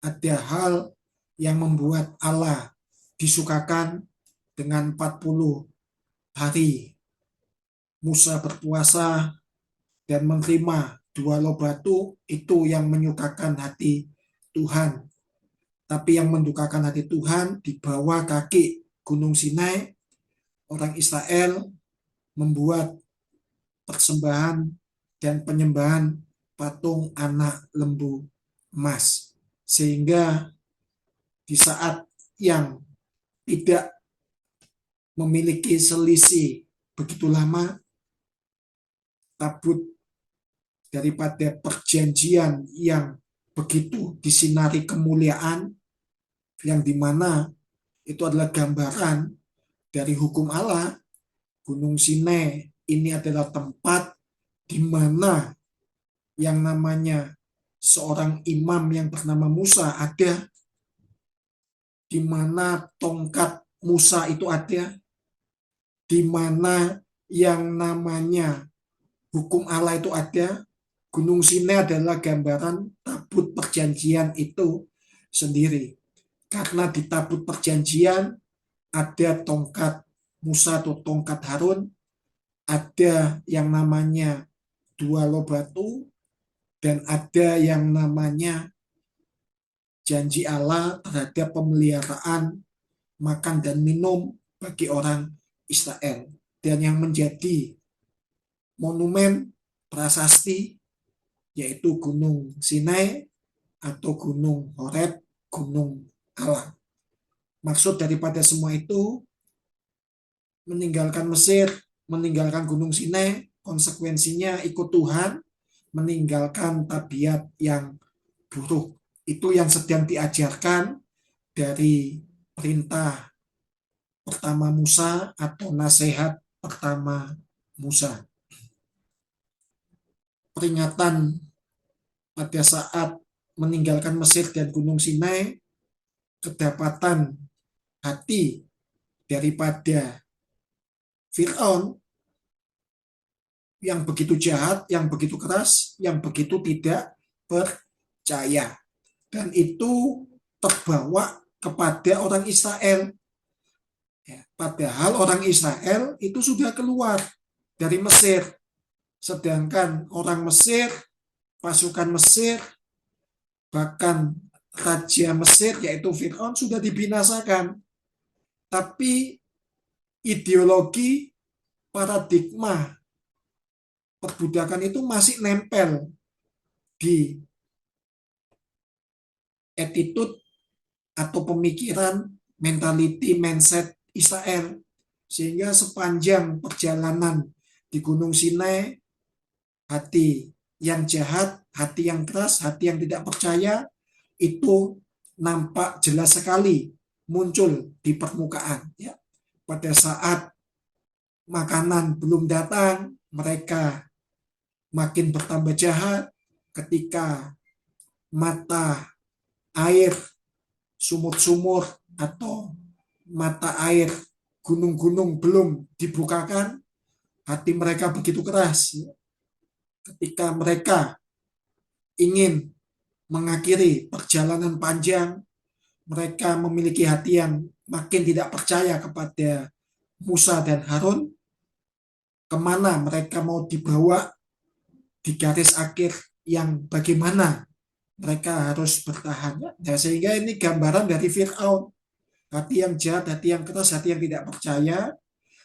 ada hal yang membuat Allah disukakan dengan 40 hari Musa berpuasa dan menerima 2 loh batu, itu yang menyukakan hati Tuhan. Tapi yang mendukakan hati Tuhan, di bawah kaki Gunung Sinai, orang Israel membuat persembahan dan penyembahan patung anak lembu emas. Sehingga di saat yang tidak memiliki selisih begitu lama, tabut daripada perjanjian yang begitu disinari kemuliaan, yang dimana itu adalah gambaran dari hukum Allah. Gunung Sinai ini adalah tempat di mana yang namanya seorang imam yang bernama Musa ada, di mana tongkat Musa itu ada, di mana yang namanya hukum Allah itu ada. Gunung Sinai adalah gambaran tabut perjanjian itu sendiri. Karena di tabut perjanjian ada tongkat Musa atau tongkat Harun, ada yang namanya 2 loh batu, dan ada yang namanya janji Allah terhadap pemeliharaan makan dan minum bagi orang Israel. Dan yang menjadi monumen prasasti yaitu Gunung Sinai atau Gunung Horeb, Gunung Allah. Maksud daripada semua itu, meninggalkan Mesir, meninggalkan Gunung Sinai, konsekuensinya ikut Tuhan, meninggalkan tabiat yang buruk. Itu yang sedang diajarkan dari perintah pertama Musa atau nasihat pertama Musa. Peringatan pada saat meninggalkan Mesir dan Gunung Sinai, kedapatan hati daripada Fir'aun yang begitu jahat, yang begitu keras, yang begitu tidak percaya. Dan itu terbawa kepada orang Israel. Ya, padahal orang Israel itu sudah keluar dari Mesir. Sedangkan orang Mesir, pasukan Mesir, bahkan Raja Mesir yaitu Fir'aun sudah dibinasakan. Tapi ideologi, paradigma perbudakan itu masih nempel di attitude atau pemikiran, mentality, mindset Israel. Sehingga sepanjang perjalanan di Gunung Sinai, hati yang jahat, hati yang keras, hati yang tidak percaya, itu nampak jelas sekali muncul di permukaan. Ya. Pada saat makanan belum datang, mereka makin bertambah jahat. Ketika mata air sumur-sumur atau mata air gunung-gunung belum dibukakan, hati mereka begitu keras. Ketika mereka ingin mengakhiri perjalanan panjang, mereka memiliki hati yang makin tidak percaya kepada Musa dan Harun, kemana mereka mau dibawa di garis akhir yang bagaimana mereka harus bertahan. Nah, sehingga ini gambaran dari Fir'aun. Hati yang jahat, hati yang keras, hati yang tidak percaya,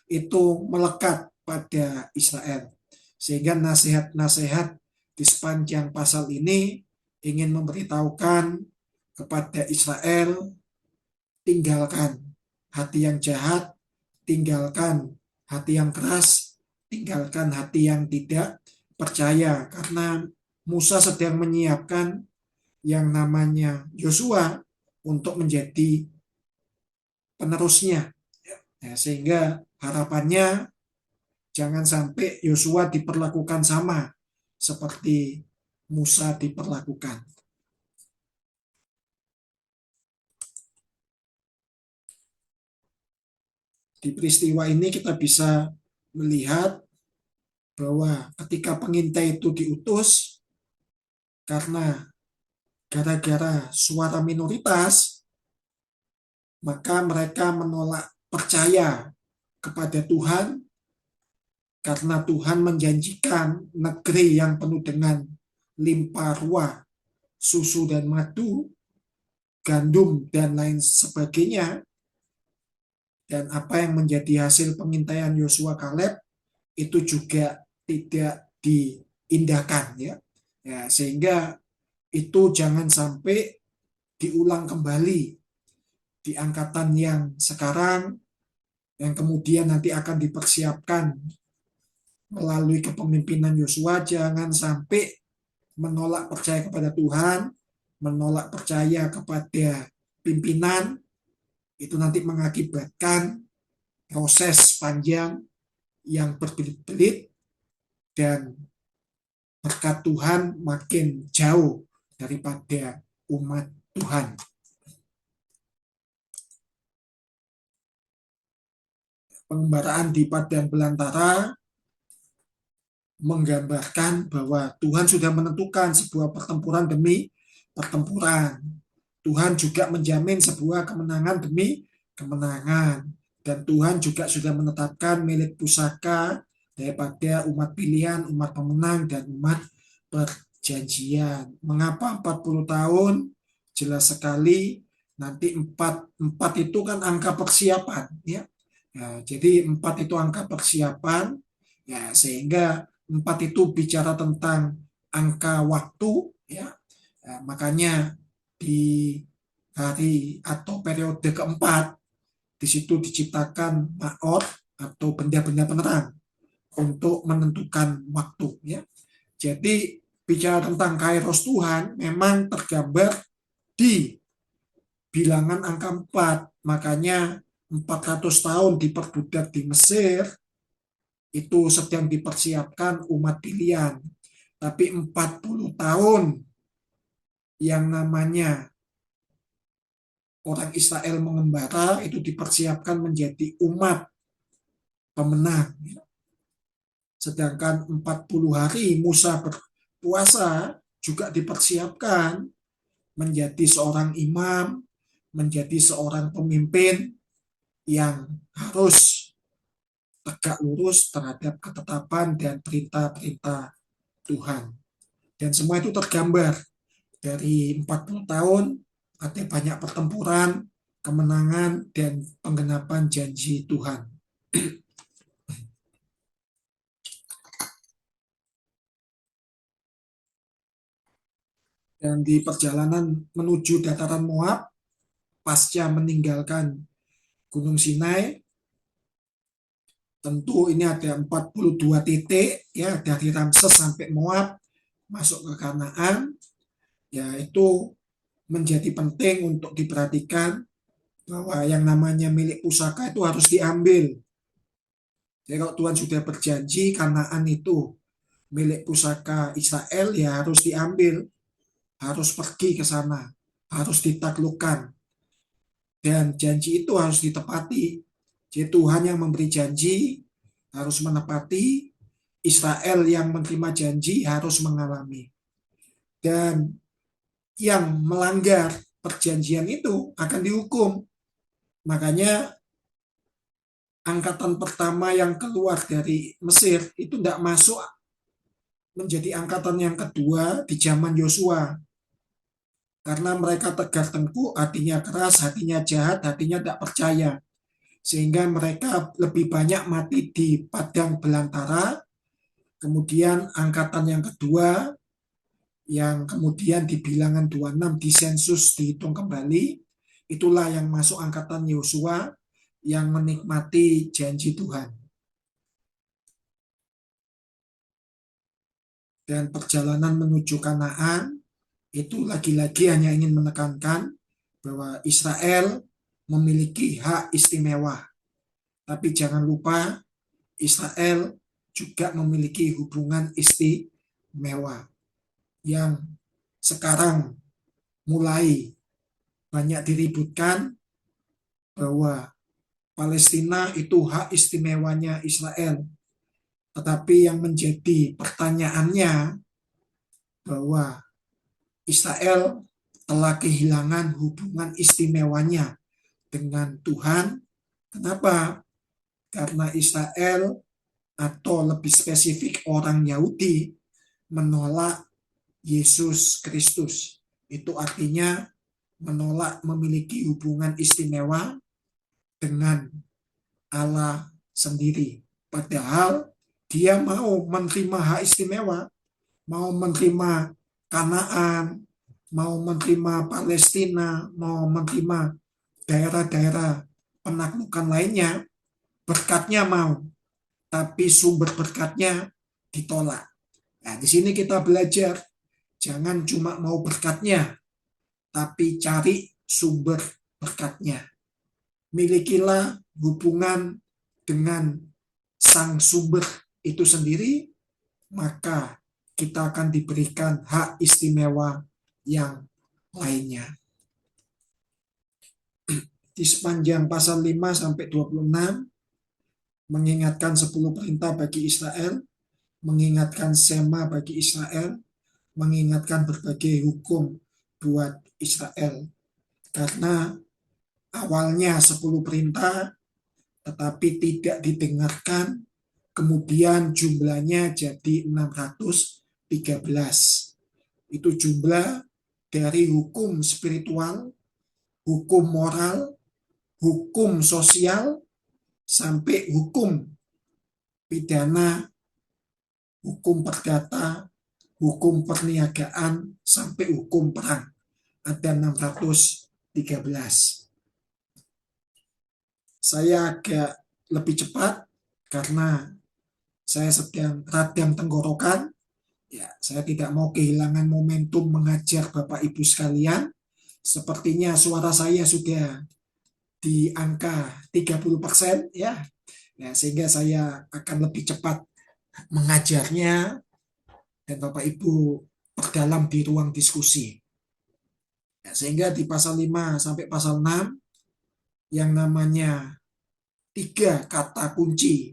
itu melekat pada Israel. Sehingga nasihat-nasihat di sepanjang pasal ini ingin memberitahukan kepada Israel, tinggalkan hati yang jahat, tinggalkan hati yang keras, tinggalkan hati yang tidak percaya. Karena Musa sedang menyiapkan yang namanya Yosua untuk menjadi penerusnya. Ya, sehingga harapannya jangan sampai Yosua diperlakukan sama seperti Musa diperlakukan. Di peristiwa ini kita bisa melihat bahwa ketika pengintai itu diutus, karena gara-gara suara minoritas, maka mereka menolak percaya kepada Tuhan, karena Tuhan menjanjikan negeri yang penuh dengan limpah ruah, susu dan madu, gandum dan lain sebagainya. Dan apa yang menjadi hasil pengintaian Yosua Kaleb itu juga tidak diindahkan, ya. Ya, sehingga itu jangan sampai diulang kembali di angkatan yang sekarang, yang kemudian nanti akan dipersiapkan melalui kepemimpinan Yosua. Jangan sampai menolak percaya kepada Tuhan, menolak percaya kepada pimpinan, itu nanti mengakibatkan proses panjang yang berbelit-belit dan berkat Tuhan makin jauh daripada umat Tuhan. Pengembaraan di padang belantara menggambarkan bahwa Tuhan sudah menentukan sebuah pertempuran demi pertempuran. Tuhan juga menjamin sebuah kemenangan demi kemenangan. Dan Tuhan juga sudah menetapkan milik pusaka daripada umat pilihan, umat pemenang, dan umat perjanjian. Mengapa 40 tahun? Jelas sekali, nanti 4 itu kan angka persiapan. Ya. Nah, jadi 4 itu angka persiapan, ya, sehingga 4 itu bicara tentang angka waktu, ya. Nah, makanya di hari atau periode keempat, di situ diciptakan maor atau benda-benda penerang untuk menentukan waktu, ya. Jadi bicara tentang kairos Tuhan memang tergambar di bilangan angka 4. Makanya 400 tahun diperbudak di Mesir itu sedang dipersiapkan umat pilihan. Tapi 40 tahun yang namanya orang Israel mengembara itu dipersiapkan menjadi umat pemenang. Sedangkan 40 hari Musa berpuasa juga dipersiapkan menjadi seorang imam, menjadi seorang pemimpin yang harus tegak lurus terhadap ketetapan dan perintah-perintah Tuhan. Dan semua itu tergambar dari 40 tahun, ada banyak pertempuran, kemenangan, dan penggenapan janji Tuhan. Dan di perjalanan menuju dataran Moab, pasca meninggalkan Gunung Sinai, tentu ini ada 42 titik ya, dari Ramses sampai Moab masuk ke Kanaan, ya itu menjadi penting untuk diperhatikan bahwa yang namanya milik pusaka itu harus diambil. Jadi kalau Tuhan sudah berjanji Kanaan itu milik pusaka Israel, ya harus diambil, harus pergi ke sana, harus ditaklukkan, dan janji itu harus ditepati. Jadi Tuhan yang memberi janji harus menepati, Israel yang menerima janji harus mengalami. Dan yang melanggar perjanjian itu akan dihukum. Makanya angkatan pertama yang keluar dari Mesir itu tidak masuk menjadi angkatan yang kedua di zaman Yosua. Karena mereka tegar tengkuk, hatinya keras, hatinya jahat, hatinya tidak percaya. Sehingga mereka lebih banyak mati di padang belantara. Kemudian angkatan yang kedua, yang kemudian di bilangan 26 disensus dihitung kembali, itulah yang masuk angkatan Yosua yang menikmati janji Tuhan. Dan perjalanan menuju Kanaan itu lagi-lagi hanya ingin menekankan bahwa Israel memiliki hak istimewa. Tapi jangan lupa Israel juga memiliki hubungan istimewa yang sekarang mulai banyak diributkan bahwa Palestina itu hak istimewanya Israel. Tetapi yang menjadi pertanyaannya bahwa Israel telah kehilangan hubungan istimewanya dengan Tuhan. Kenapa? Karena Israel, atau lebih spesifik orang Yahudi, menolak Yesus Kristus. Itu artinya menolak memiliki hubungan istimewa dengan Allah sendiri. Padahal dia mau menerima hak istimewa, mau menerima Kanaan, mau menerima Palestina, mau menerima daerah-daerah penaklukan lainnya, berkatnya mau, tapi sumber berkatnya ditolak. Nah, di sini kita belajar, jangan cuma mau berkatnya, tapi cari sumber berkatnya. Milikilah hubungan dengan sang sumber itu sendiri, maka kita akan diberikan hak istimewa yang lainnya. Di sepanjang pasal 5 sampai 26 mengingatkan 10 perintah bagi Israel, mengingatkan sema bagi Israel, mengingatkan berbagai hukum buat Israel. Karena awalnya 10 perintah tetapi tidak didengarkan, kemudian jumlahnya jadi 613. Itu jumlah dari hukum spiritual, hukum moral, hukum sosial, sampai hukum pidana, hukum perdata, hukum perniagaan, sampai hukum perang. Ada 613. Saya agak lebih cepat karena saya sedang radang tenggorokan. Ya, saya tidak mau kehilangan momentum mengajar Bapak Ibu sekalian. Sepertinya suara saya sudah di angka 30% ya. Ya, sehingga saya akan lebih cepat mengajarnya dan Bapak Ibu perdalam di ruang diskusi. Ya, sehingga di pasal 5 sampai pasal 6 yang namanya 3 kata kunci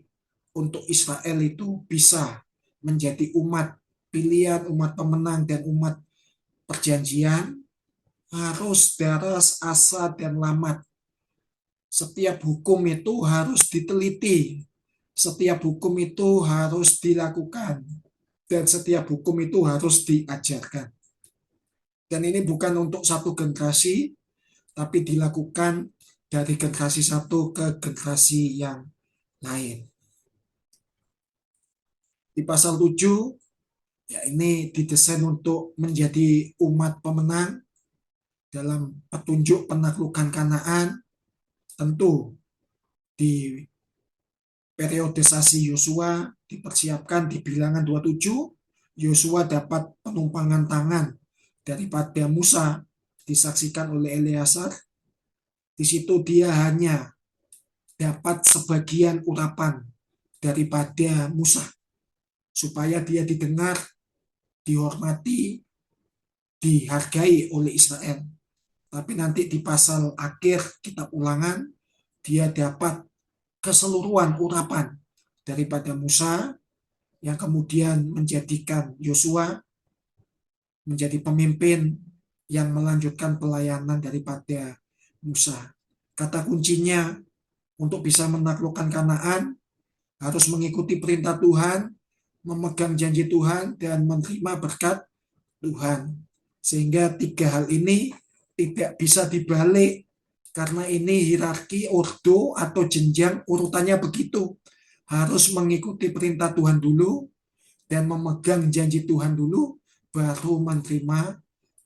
untuk Israel itu bisa menjadi umat pilihan, umat pemenang, dan umat perjanjian, harus daras, asa, dan lamat. Setiap hukum itu harus diteliti, setiap hukum itu harus dilakukan, dan setiap hukum itu harus diajarkan. Dan ini bukan untuk satu generasi, tapi dilakukan dari generasi satu ke generasi yang lain. Di pasal 7, ya ini didesain untuk menjadi umat pemenang dalam petunjuk penaklukan Kanaan. Tentu di periodisasi Yosua dipersiapkan di Bilangan 27, Yosua dapat penumpangan tangan daripada Musa disaksikan oleh Eleazar. Di situ dia hanya dapat sebagian urapan daripada Musa supaya dia didengar, dihormati, dihargai oleh Israel. Tapi nanti di pasal akhir kitab Ulangan dia dapat keseluruhan urapan daripada Musa yang kemudian menjadikan Yosua menjadi pemimpin yang melanjutkan pelayanan daripada Musa. Kata kuncinya untuk bisa menaklukkan Kanaan harus mengikuti perintah Tuhan, memegang janji Tuhan, dan menerima berkat Tuhan. Sehingga 3 hal ini tidak bisa dibalik, karena ini hierarki, ordo, atau jenjang urutannya begitu. Harus mengikuti perintah Tuhan dulu, dan memegang janji Tuhan dulu, baru menerima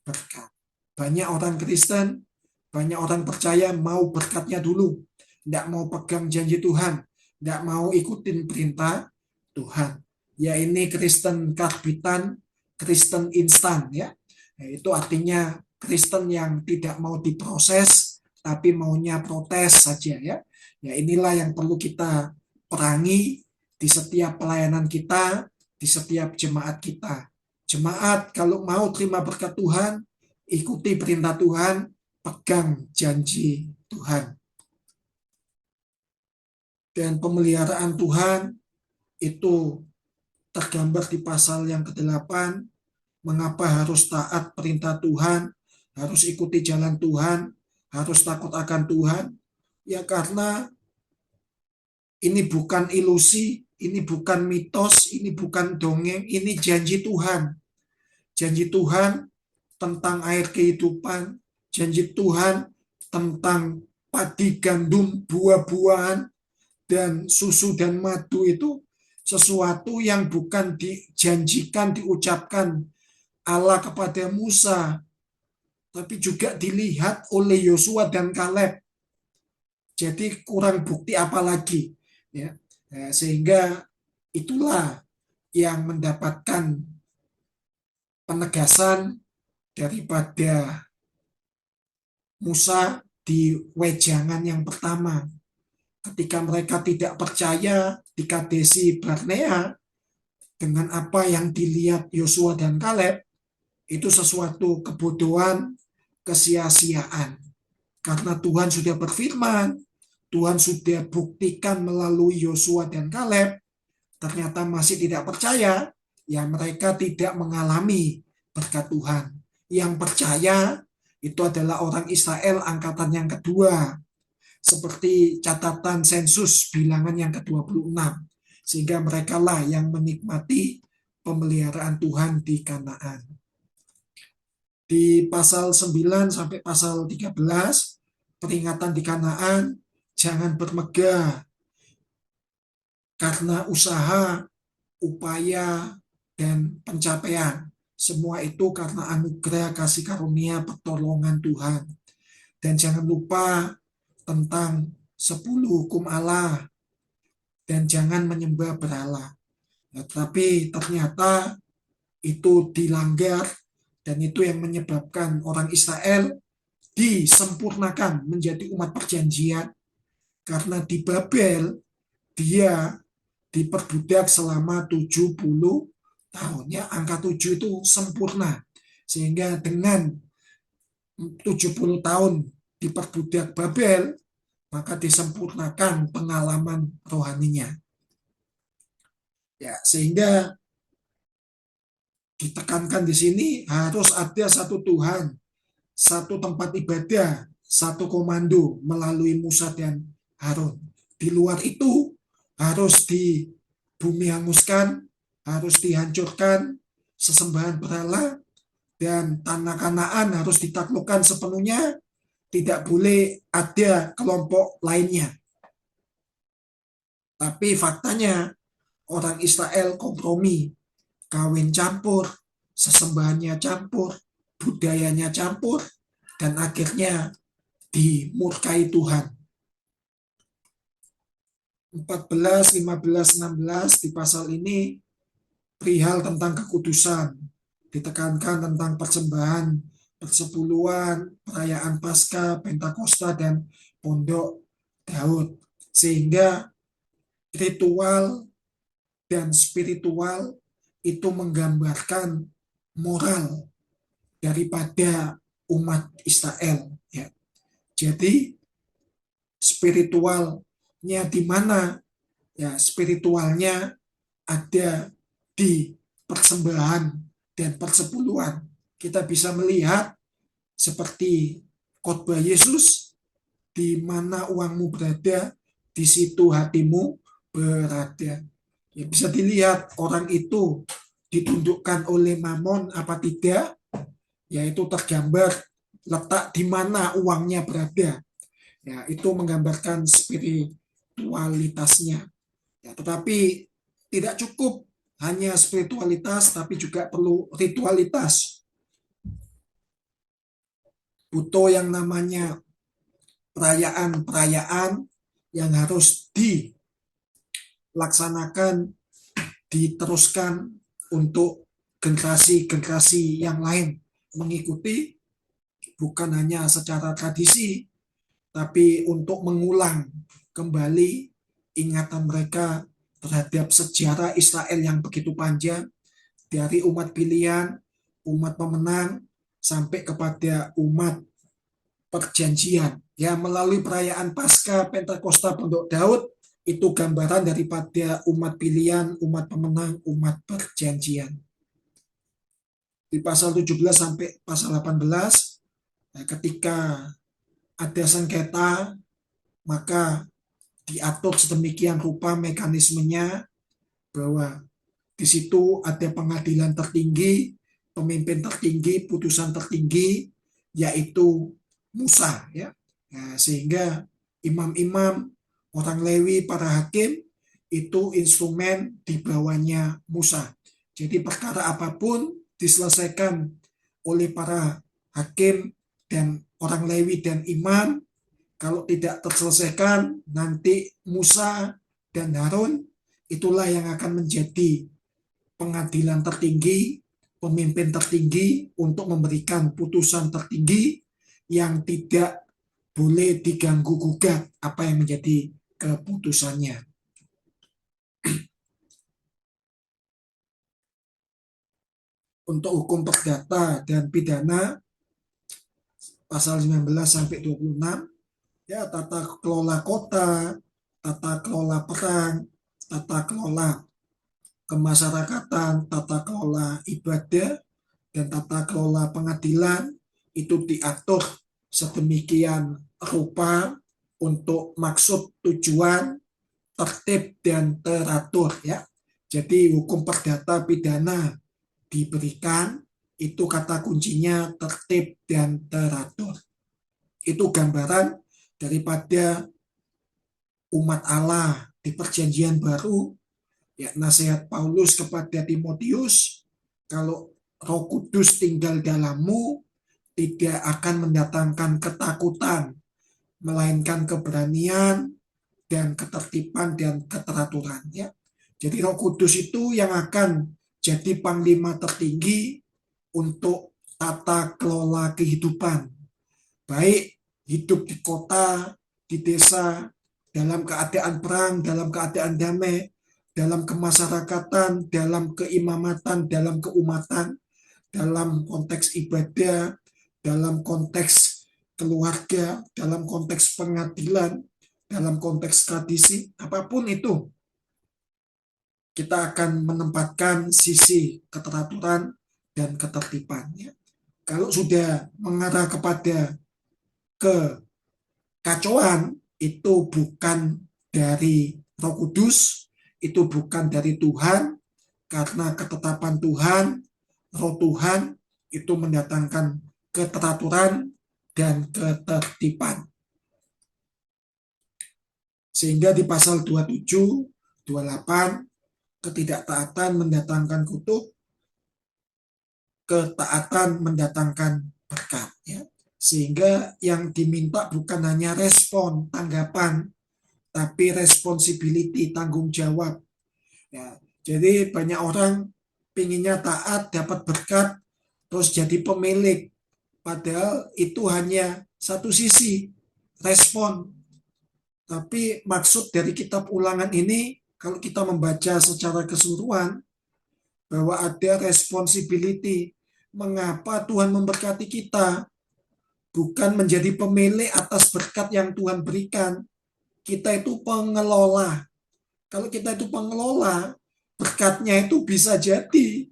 berkat. Banyak orang Kristen, banyak orang percaya mau berkatnya dulu, tidak mau pegang janji Tuhan, tidak mau ikutin perintah Tuhan. Ya ini Kristen karbitan, Kristen instan ya. Itu artinya Kristen yang tidak mau diproses, tapi maunya protes saja ya. Ya inilah yang perlu kita perangi di setiap pelayanan kita, di setiap jemaat kita. Jemaat kalau mau terima berkat Tuhan, ikuti perintah Tuhan, pegang janji Tuhan. Dan pemeliharaan Tuhan itu tergambar di pasal yang ke-8. Mengapa harus taat perintah Tuhan, harus ikuti jalan Tuhan, harus takut akan Tuhan? Ya karena ini bukan ilusi, ini bukan mitos, ini bukan dongeng, ini janji Tuhan. Janji Tuhan tentang air kehidupan, janji Tuhan tentang padi, gandum, buah-buahan, dan susu dan madu itu sesuatu yang bukan dijanjikan, diucapkan Allah kepada Musa, tapi juga dilihat oleh Yosua dan Kaleb. Jadi kurang bukti apa lagi, ya. Sehingga itulah yang mendapatkan penegasan daripada Musa di wejangan yang pertama. Ketika mereka tidak percaya di Kadesi Barnea dengan apa yang dilihat Yosua dan Kaleb, itu sesuatu kebodohan, kesia-siaan. Karena Tuhan sudah berfirman, Tuhan sudah buktikan melalui Yosua dan Kaleb, ternyata masih tidak percaya, ya mereka tidak mengalami berkat Tuhan. Yang percaya itu adalah orang Israel angkatan yang kedua, seperti catatan sensus bilangan yang ke-26, sehingga mereka lah yang menikmati pemeliharaan Tuhan di Kanaan. Di pasal 9 sampai pasal 13, peringatan di Kanaan, jangan bermegah karena usaha, upaya, dan pencapaian. Semua itu karena anugerah, kasih karunia, pertolongan Tuhan. Dan jangan lupa tentang 10 hukum Allah, dan jangan menyembah berhala. Nah, tapi ternyata itu dilanggar, dan itu yang menyebabkan orang Israel disempurnakan menjadi umat perjanjian, karena di Babel dia diperbudak selama 70 tahun. Ya, angka 7 itu sempurna. Sehingga dengan 70 tahun diperbudak Babel, maka disempurnakan pengalaman rohaninya. Ya, sehingga ditekankan di sini harus ada satu Tuhan, satu tempat ibadah, satu komando melalui Musa dan Harun. Di luar itu harus di bumi hanguskan, harus dihancurkan sesembahan berhala, dan tanah Kanaan harus ditaklukkan sepenuhnya, tidak boleh ada kelompok lainnya. Tapi faktanya orang Israel kompromi, kawin campur, sesembahannya campur, budayanya campur, dan akhirnya dimurkai Tuhan. 14, 15, 16 di pasal ini perihal tentang kekudusan, ditekankan tentang persembahan, persepuluhan, perayaan Paskah, Pentakosta, dan Pondok Daud. Sehingga ritual dan spiritual itu menggambarkan moral daripada umat Israel. Ya. Jadi spiritualnya di mana? Ya, spiritualnya ada di persembahan dan persepuluhan. Kita bisa melihat seperti khotbah Yesus, di mana uangmu berada, di situ hatimu berada. Ya, bisa dilihat orang itu ditundukkan oleh mamon apa tidak, yaitu tergambar letak di mana uangnya berada. Ya, itu menggambarkan spiritualitasnya. Ya, tetapi tidak cukup hanya spiritualitas, tapi juga perlu ritualitas. Butuh yang namanya perayaan-perayaan yang harus dilaksanakan, diteruskan untuk generasi-generasi yang lain mengikuti, bukan hanya secara tradisi, tapi untuk mengulang kembali ingatan mereka terhadap sejarah Israel yang begitu panjang, dari umat pilihan, umat pemenang, sampai kepada umat perjanjian. Ya, melalui perayaan Paskah, Pentakosta, Pondok Daud, itu gambaran daripada umat pilihan, umat pemenang, umat perjanjian. Di pasal 17 sampai pasal 18, ketika ada sengketa, maka diatur sedemikian rupa mekanismenya bahwa di situ ada pengadilan tertinggi, pemimpin tertinggi, putusan tertinggi, yaitu Musa. Ya. Nah, sehingga imam-imam, orang Lewi, para hakim, itu instrumen di bawahnya Musa. Jadi perkara apapun diselesaikan oleh para hakim dan orang Lewi dan imam. Kalau tidak terselesaikan, nanti Musa dan Harun itulah yang akan menjadi pengadilan tertinggi, pemimpin tertinggi untuk memberikan putusan tertinggi yang tidak boleh diganggu gugat apa yang menjadi keputusannya. Untuk hukum perdata dan pidana pasal 19 sampai 26, ya, tata kelola kota, tata kelola perang, tata kelola kemasyarakatan, tata kelola ibadah, dan tata kelola pengadilan itu diatur sedemikian rupa untuk maksud, tujuan, tertib, dan teratur. Ya. Jadi hukum perdata pidana diberikan, itu kata kuncinya tertib dan teratur. Itu gambaran daripada umat Allah di perjanjian baru. Ya, nasihat Paulus kepada Timotius, kalau Roh Kudus tinggal dalammu, tidak akan mendatangkan ketakutan, melainkan keberanian dan ketertiban dan keteraturan. Ya. Jadi Roh Kudus itu yang akan jadi panglima tertinggi untuk tata kelola kehidupan, baik hidup di kota, di desa, dalam keadaan perang, dalam keadaan damai, dalam kemasyarakatan, dalam keimamatan, dalam keumatan, dalam konteks ibadah, dalam konteks keluarga, dalam konteks pengadilan, dalam konteks tradisi, apapun itu, kita akan menempatkan sisi keteraturan dan ketertiban. Ya. Kalau sudah mengarah kepada kekacauan, itu bukan dari Roh Kudus, itu bukan dari Tuhan, karena ketetapan Tuhan, Roh Tuhan itu mendatangkan keteraturan dan ketertiban. Sehingga di pasal 27, 28, ketidaktaatan mendatangkan kutuk, ketaatan mendatangkan berkat. Ya. Sehingga yang diminta bukan hanya respon, tanggapan, tapi responsibility, tanggung jawab. Ya. Jadi banyak orang pinginnya taat, dapat berkat, terus jadi pemilik. Padahal itu hanya satu sisi, respon. Tapi maksud dari kitab Ulangan ini, kalau kita membaca secara keseluruhan, bahwa ada responsibility. Mengapa Tuhan memberkati kita? Bukan menjadi pemilik atas berkat yang Tuhan berikan. Kita itu pengelola. Kalau kita itu pengelola, berkatnya itu bisa jadi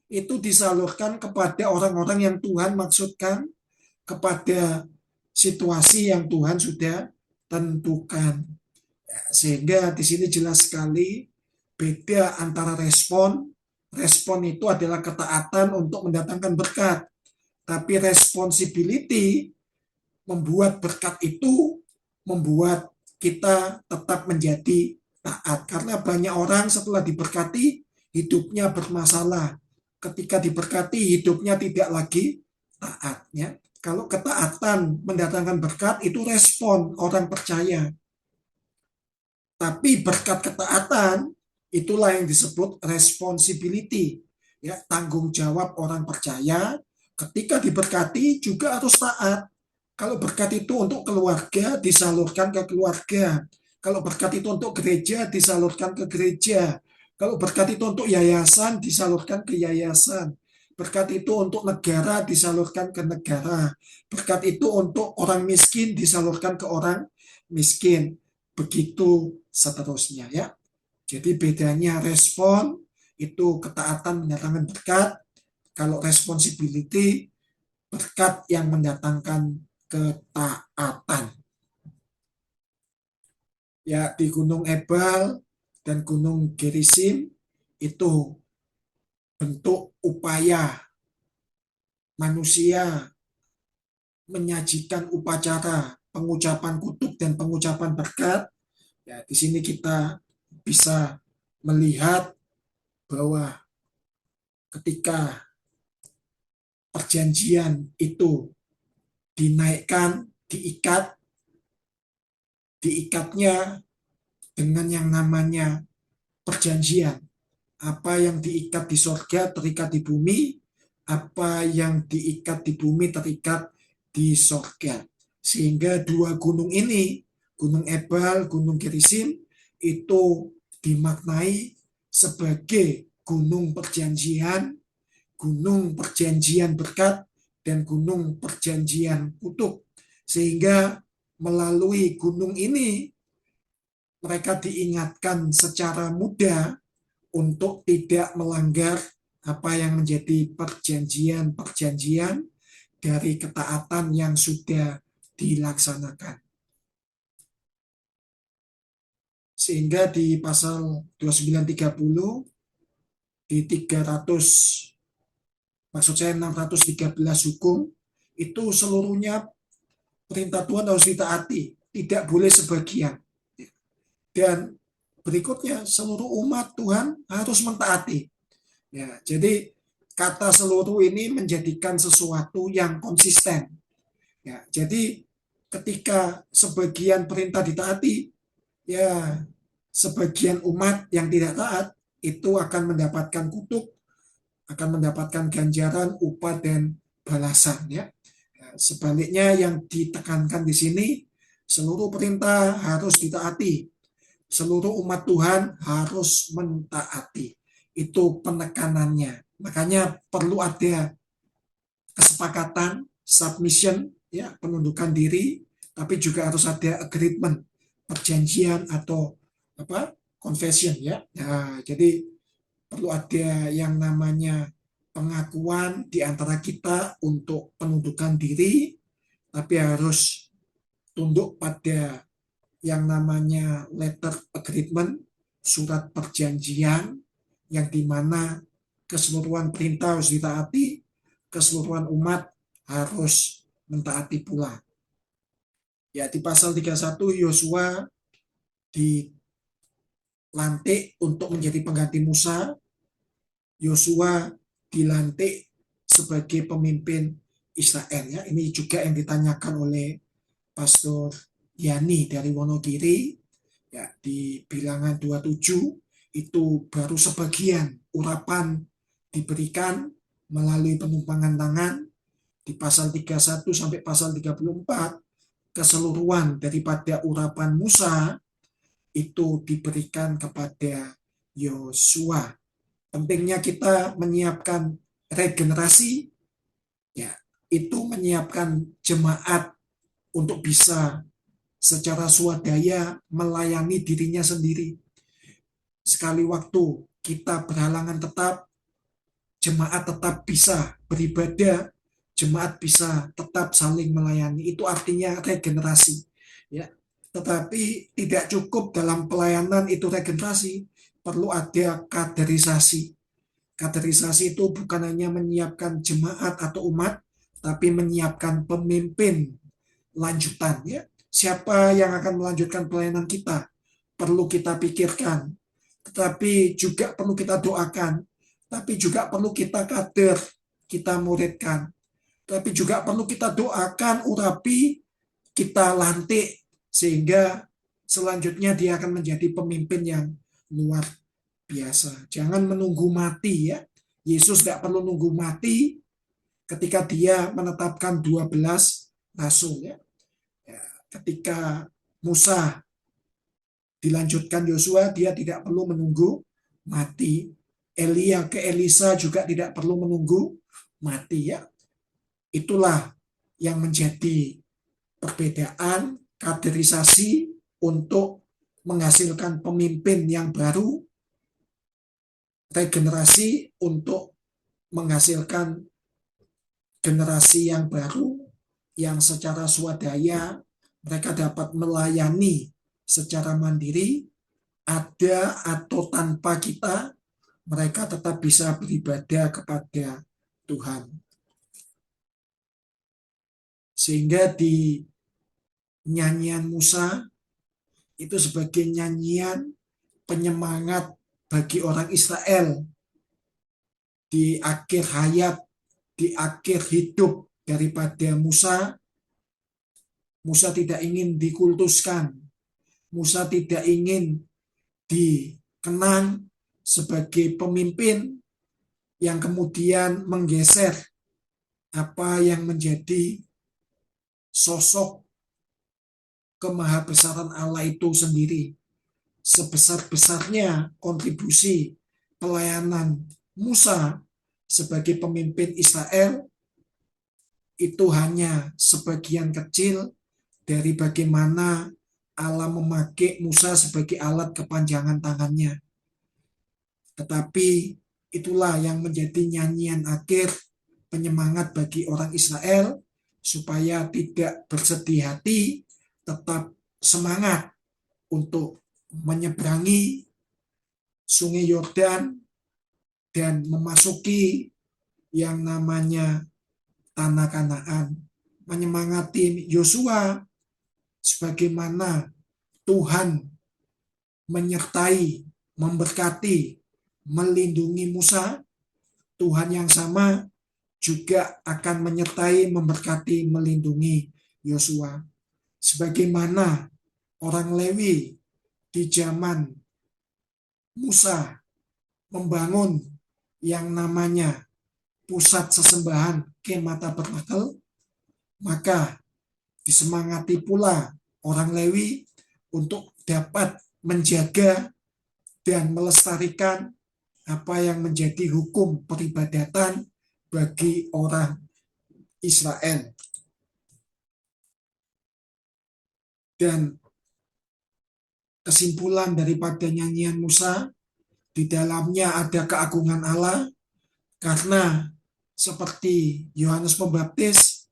itu disalurkan kepada orang-orang yang Tuhan maksudkan, kepada situasi yang Tuhan sudah tentukan. Sehingga di sini jelas sekali beda antara respon. Respon itu adalah ketaatan untuk mendatangkan berkat. Tapi responsibility membuat berkat itu membuat kita tetap menjadi taat. Karena banyak orang setelah diberkati hidupnya bermasalah. Ketika diberkati hidupnya tidak lagi taat. Ya. Kalau ketaatan mendatangkan berkat itu respon orang percaya. Tapi berkat ketaatan itulah yang disebut responsibility, ya, tanggung jawab orang percaya. Ketika diberkati juga harus taat. Kalau berkat itu untuk keluarga disalurkan ke keluarga. Kalau berkat itu untuk gereja disalurkan ke gereja. Kalau berkat itu untuk yayasan disalurkan ke yayasan. Berkat itu untuk negara disalurkan ke negara. Berkat itu untuk orang miskin disalurkan ke orang miskin. Begitu seterusnya ya. Jadi bedanya respon itu ketaatan mendatangkan berkat, kalau responsibility berkat yang mendatangkan ketaatan. Ya di Gunung Ebal dan Gunung Gerizim itu bentuk upaya manusia menyajikan upacara pengucapan kutuk dan pengucapan berkat. Ya, di sini kita bisa melihat bahwa ketika perjanjian itu dinaikkan, diikatnya dengan yang namanya perjanjian. Apa yang diikat di sorga terikat di bumi, apa yang diikat di bumi terikat di sorga. Sehingga dua gunung ini, Gunung Ebal, Gunung Gerizim, itu dimaknai sebagai gunung perjanjian, gunung perjanjian berkat, dan gunung perjanjian kutuk. Sehingga melalui gunung ini, mereka diingatkan secara mudah untuk tidak melanggar apa yang menjadi perjanjian-perjanjian dari ketaatan yang sudah dilaksanakan. Sehingga di pasal 2930 di 300, maksud saya 613 hukum itu seluruhnya perintah Tuhan harus ditaati, tidak boleh sebagian. Dan berikutnya seluruh umat Tuhan harus mentaati. Ya, jadi kata seluruh ini menjadikan sesuatu yang konsisten. Ya, jadi ketika sebagian perintah ditaati, ya sebagian umat yang tidak taat itu akan mendapatkan kutuk, akan mendapatkan ganjaran, upah dan balasan. Ya. Sebaliknya yang ditekankan di sini, seluruh perintah harus ditaati. Seluruh umat Tuhan harus mentaati. Itu penekanannya. Makanya perlu ada kesepakatan, submission, ya, penundukan diri, tapi juga harus ada agreement, perjanjian atau apa, confession, ya. Nah, jadi perlu ada yang namanya pengakuan di antara kita untuk penundukan diri, tapi harus tunduk pada yang namanya letter agreement, surat perjanjian, yang dimana keseluruhan perintah harus ditaati, keseluruhan umat harus mentaati pula. Ya, di pasal 31 Yosua dilantik untuk menjadi pengganti Musa. Yosua dilantik sebagai pemimpin Israel, ya. Ini juga yang ditanyakan oleh Pastor Yani dari Wonogiri, ya, di Bilangan 27 itu baru sebagian urapan diberikan melalui penumpangan tangan. Di pasal 31 sampai pasal 34 keseluruhan daripada urapan Musa itu diberikan kepada Yosua. Pentingnya kita menyiapkan regenerasi, ya, itu menyiapkan jemaat untuk bisa secara swadaya melayani dirinya sendiri. Sekali waktu kita berhalangan tetap, jemaat tetap bisa beribadah, jemaat bisa tetap saling melayani. Itu artinya regenerasi, ya. Tetapi tidak cukup dalam pelayanan itu regenerasi, perlu ada kaderisasi. Kaderisasi itu bukan hanya menyiapkan jemaat atau umat, tapi menyiapkan pemimpin lanjutan, ya. Siapa yang akan melanjutkan pelayanan kita perlu kita pikirkan, tetapi juga perlu kita doakan, tapi juga perlu kita kader, kita muridkan, tapi juga perlu kita doakan, urapi, kita lantik, sehingga selanjutnya dia akan menjadi pemimpin yang luar biasa. Jangan menunggu mati, ya. Yesus tidak perlu nunggu mati ketika dia menetapkan 12 rasul, ya. Ketika Musa dilanjutkan Yosua, dia tidak perlu menunggu mati. Elia ke Elisa juga tidak perlu menunggu mati, ya. Itulah yang menjadi perbedaan kaderisasi untuk menghasilkan pemimpin yang baru, regenerasi untuk menghasilkan generasi yang baru yang secara swadaya mereka dapat melayani secara mandiri, ada atau tanpa kita, mereka tetap bisa beribadah kepada Tuhan. Sehingga di nyanyian Musa itu sebagai nyanyian penyemangat bagi orang Israel di akhir hayat, di akhir hidup daripada Musa. Musa tidak ingin dikultuskan, Musa tidak ingin dikenang sebagai pemimpin yang kemudian menggeser apa yang menjadi sosok kemahabesaran Allah itu sendiri. Sebesar-besarnya kontribusi pelayanan Musa sebagai pemimpin Israel itu hanya sebagian kecil dari bagaimana Allah memakai Musa sebagai alat kepanjangan tangannya. Tetapi itulah yang menjadi nyanyian akhir penyemangat bagi orang Israel supaya tidak bersedih hati, tetap semangat untuk menyeberangi Sungai Yordan dan memasuki yang namanya tanah Kanaan. Menyemangati Yosua sebagaimana Tuhan menyertai, memberkati, melindungi Musa, Tuhan yang sama juga akan menyertai, memberkati, melindungi Yosua. Sebagaimana orang Lewi di zaman Musa membangun yang namanya pusat sesembahan Kemah Tabernakel, maka disemangati pula orang Lewi untuk dapat menjaga dan melestarikan apa yang menjadi hukum peribadatan bagi orang Israel. Dan kesimpulan daripada nyanyian Musa, di dalamnya ada keagungan Allah, karena seperti Yohanes Pembaptis,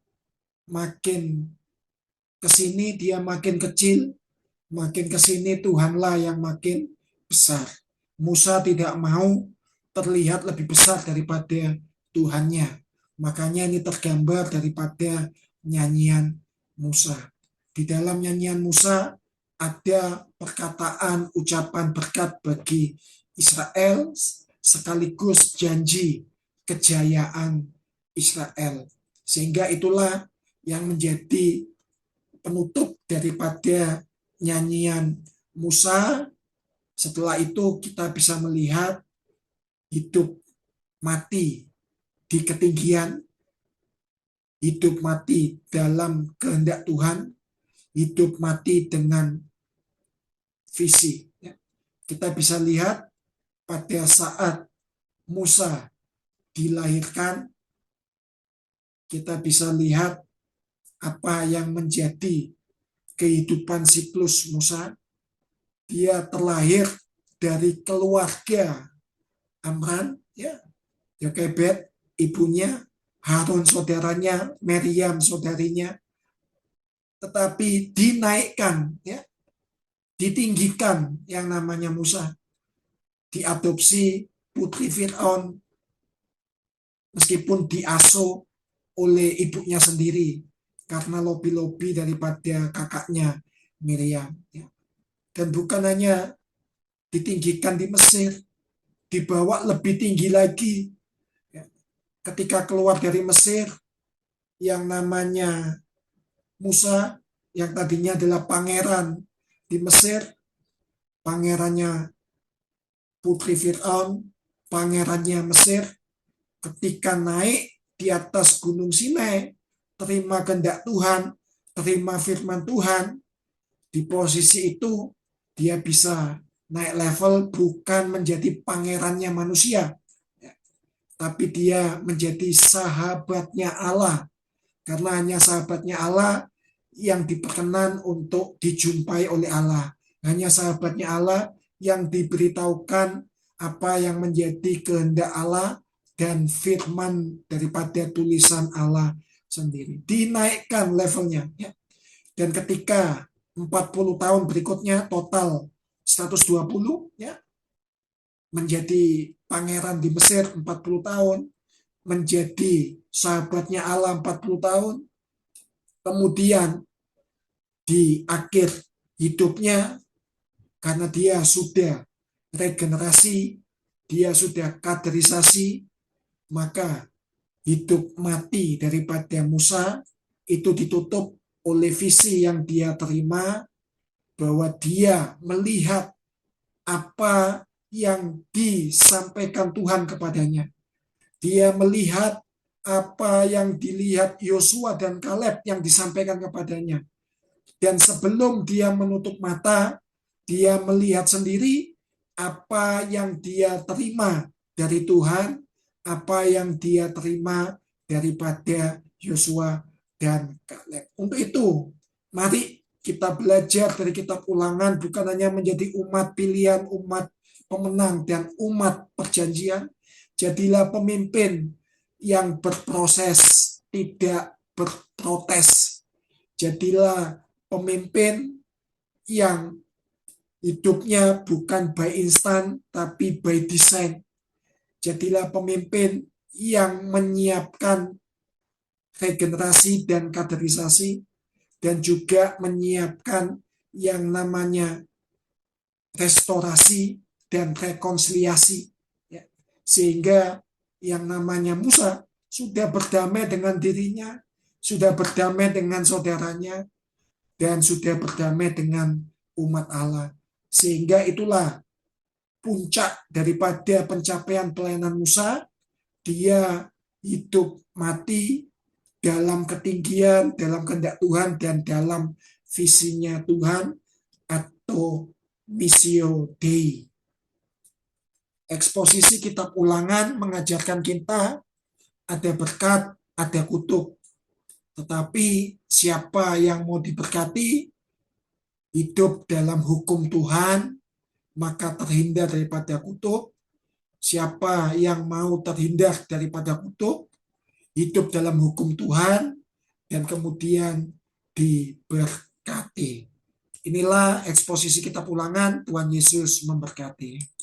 makin ke sini dia makin kecil, makin ke sini Tuhanlah yang makin besar. Musa tidak mau terlihat lebih besar daripada Tuhannya. Makanya ini tergambar daripada nyanyian Musa. Di dalam nyanyian Musa ada perkataan ucapan berkat bagi Israel sekaligus janji kejayaan Israel. Sehingga itulah yang menjadi penutup daripada nyanyian Musa. Setelah itu kita bisa melihat hidup mati di ketinggian, hidup mati dalam kehendak Tuhan, hidup mati dengan visi. Kita bisa lihat pada saat Musa dilahirkan, kita bisa lihat apa yang menjadi kehidupan siklus Musa. Dia terlahir dari keluarga Amram, ya, Yokebed ibunya, Harun saudaranya, Meriam saudarinya, tetapi dinaikkan, ya, ditinggikan yang namanya Musa, diadopsi putri Fir'aun, meskipun diasuh oleh ibunya sendiri karena lobi-lobi daripada kakaknya Miriam. Ya. Dan bukan hanya ditinggikan di Mesir, dibawa lebih tinggi lagi. Ya. Ketika keluar dari Mesir, yang namanya Musa, yang tadinya adalah pangeran di Mesir, pangerannya putri Fir'aun, pangerannya Mesir, ketika naik di atas gunung Sinai, terima kehendak Tuhan, terima firman Tuhan, di posisi itu dia bisa naik level, bukan menjadi pangerannya manusia, tapi dia menjadi sahabatnya Allah, karena hanya sahabatnya Allah yang diperkenan untuk dijumpai oleh Allah. Hanya sahabatnya Allah yang diberitahukan apa yang menjadi kehendak Allah dan firman daripada tulisan Allah sendiri. Dinaikkan levelnya. Ya. Dan ketika 40 tahun berikutnya, total 120, ya, menjadi pangeran di Mesir 40 tahun, menjadi sahabatnya Allah 40 tahun, kemudian di akhir hidupnya, karena dia sudah regenerasi, dia sudah kaderisasi, maka hidup mati daripada Musa itu ditutup oleh visi yang dia terima, bahwa dia melihat apa yang disampaikan Tuhan kepadanya. Dia melihat apa yang dilihat Yosua dan Kaleb yang disampaikan kepadanya. Dan sebelum dia menutup mata, dia melihat sendiri apa yang dia terima dari Tuhan, apa yang dia terima daripada Yosua dan Kaleb. Untuk itu, mari kita belajar dari kitab Ulangan, bukan hanya menjadi umat pilihan, umat pemenang, dan umat perjanjian. Jadilah pemimpin yang berproses, tidak berprotes. Jadilah pemimpin yang hidupnya bukan by instan, tapi by design. Jadilah pemimpin yang menyiapkan regenerasi dan kaderisasi, dan juga menyiapkan yang namanya restorasi dan rekonsiliasi. Ya. Sehingga yang namanya Musa sudah berdamai dengan dirinya, sudah berdamai dengan saudaranya, dan sudah berdamai dengan umat Allah. Sehingga itulah puncak daripada pencapaian pelayanan Musa. Dia hidup mati dalam ketinggian, dalam kehendak Tuhan, dan dalam visinya Tuhan, atau missio Dei. Eksposisi kitab Ulangan mengajarkan kita ada berkat, ada kutuk. Tetapi siapa yang mau diberkati, hidup dalam hukum Tuhan, maka terhindar daripada kutuk. Siapa yang mau terhindar daripada kutuk, hidup dalam hukum Tuhan, dan kemudian diberkati. Inilah eksposisi kitab Ulangan. Tuhan Yesus memberkati.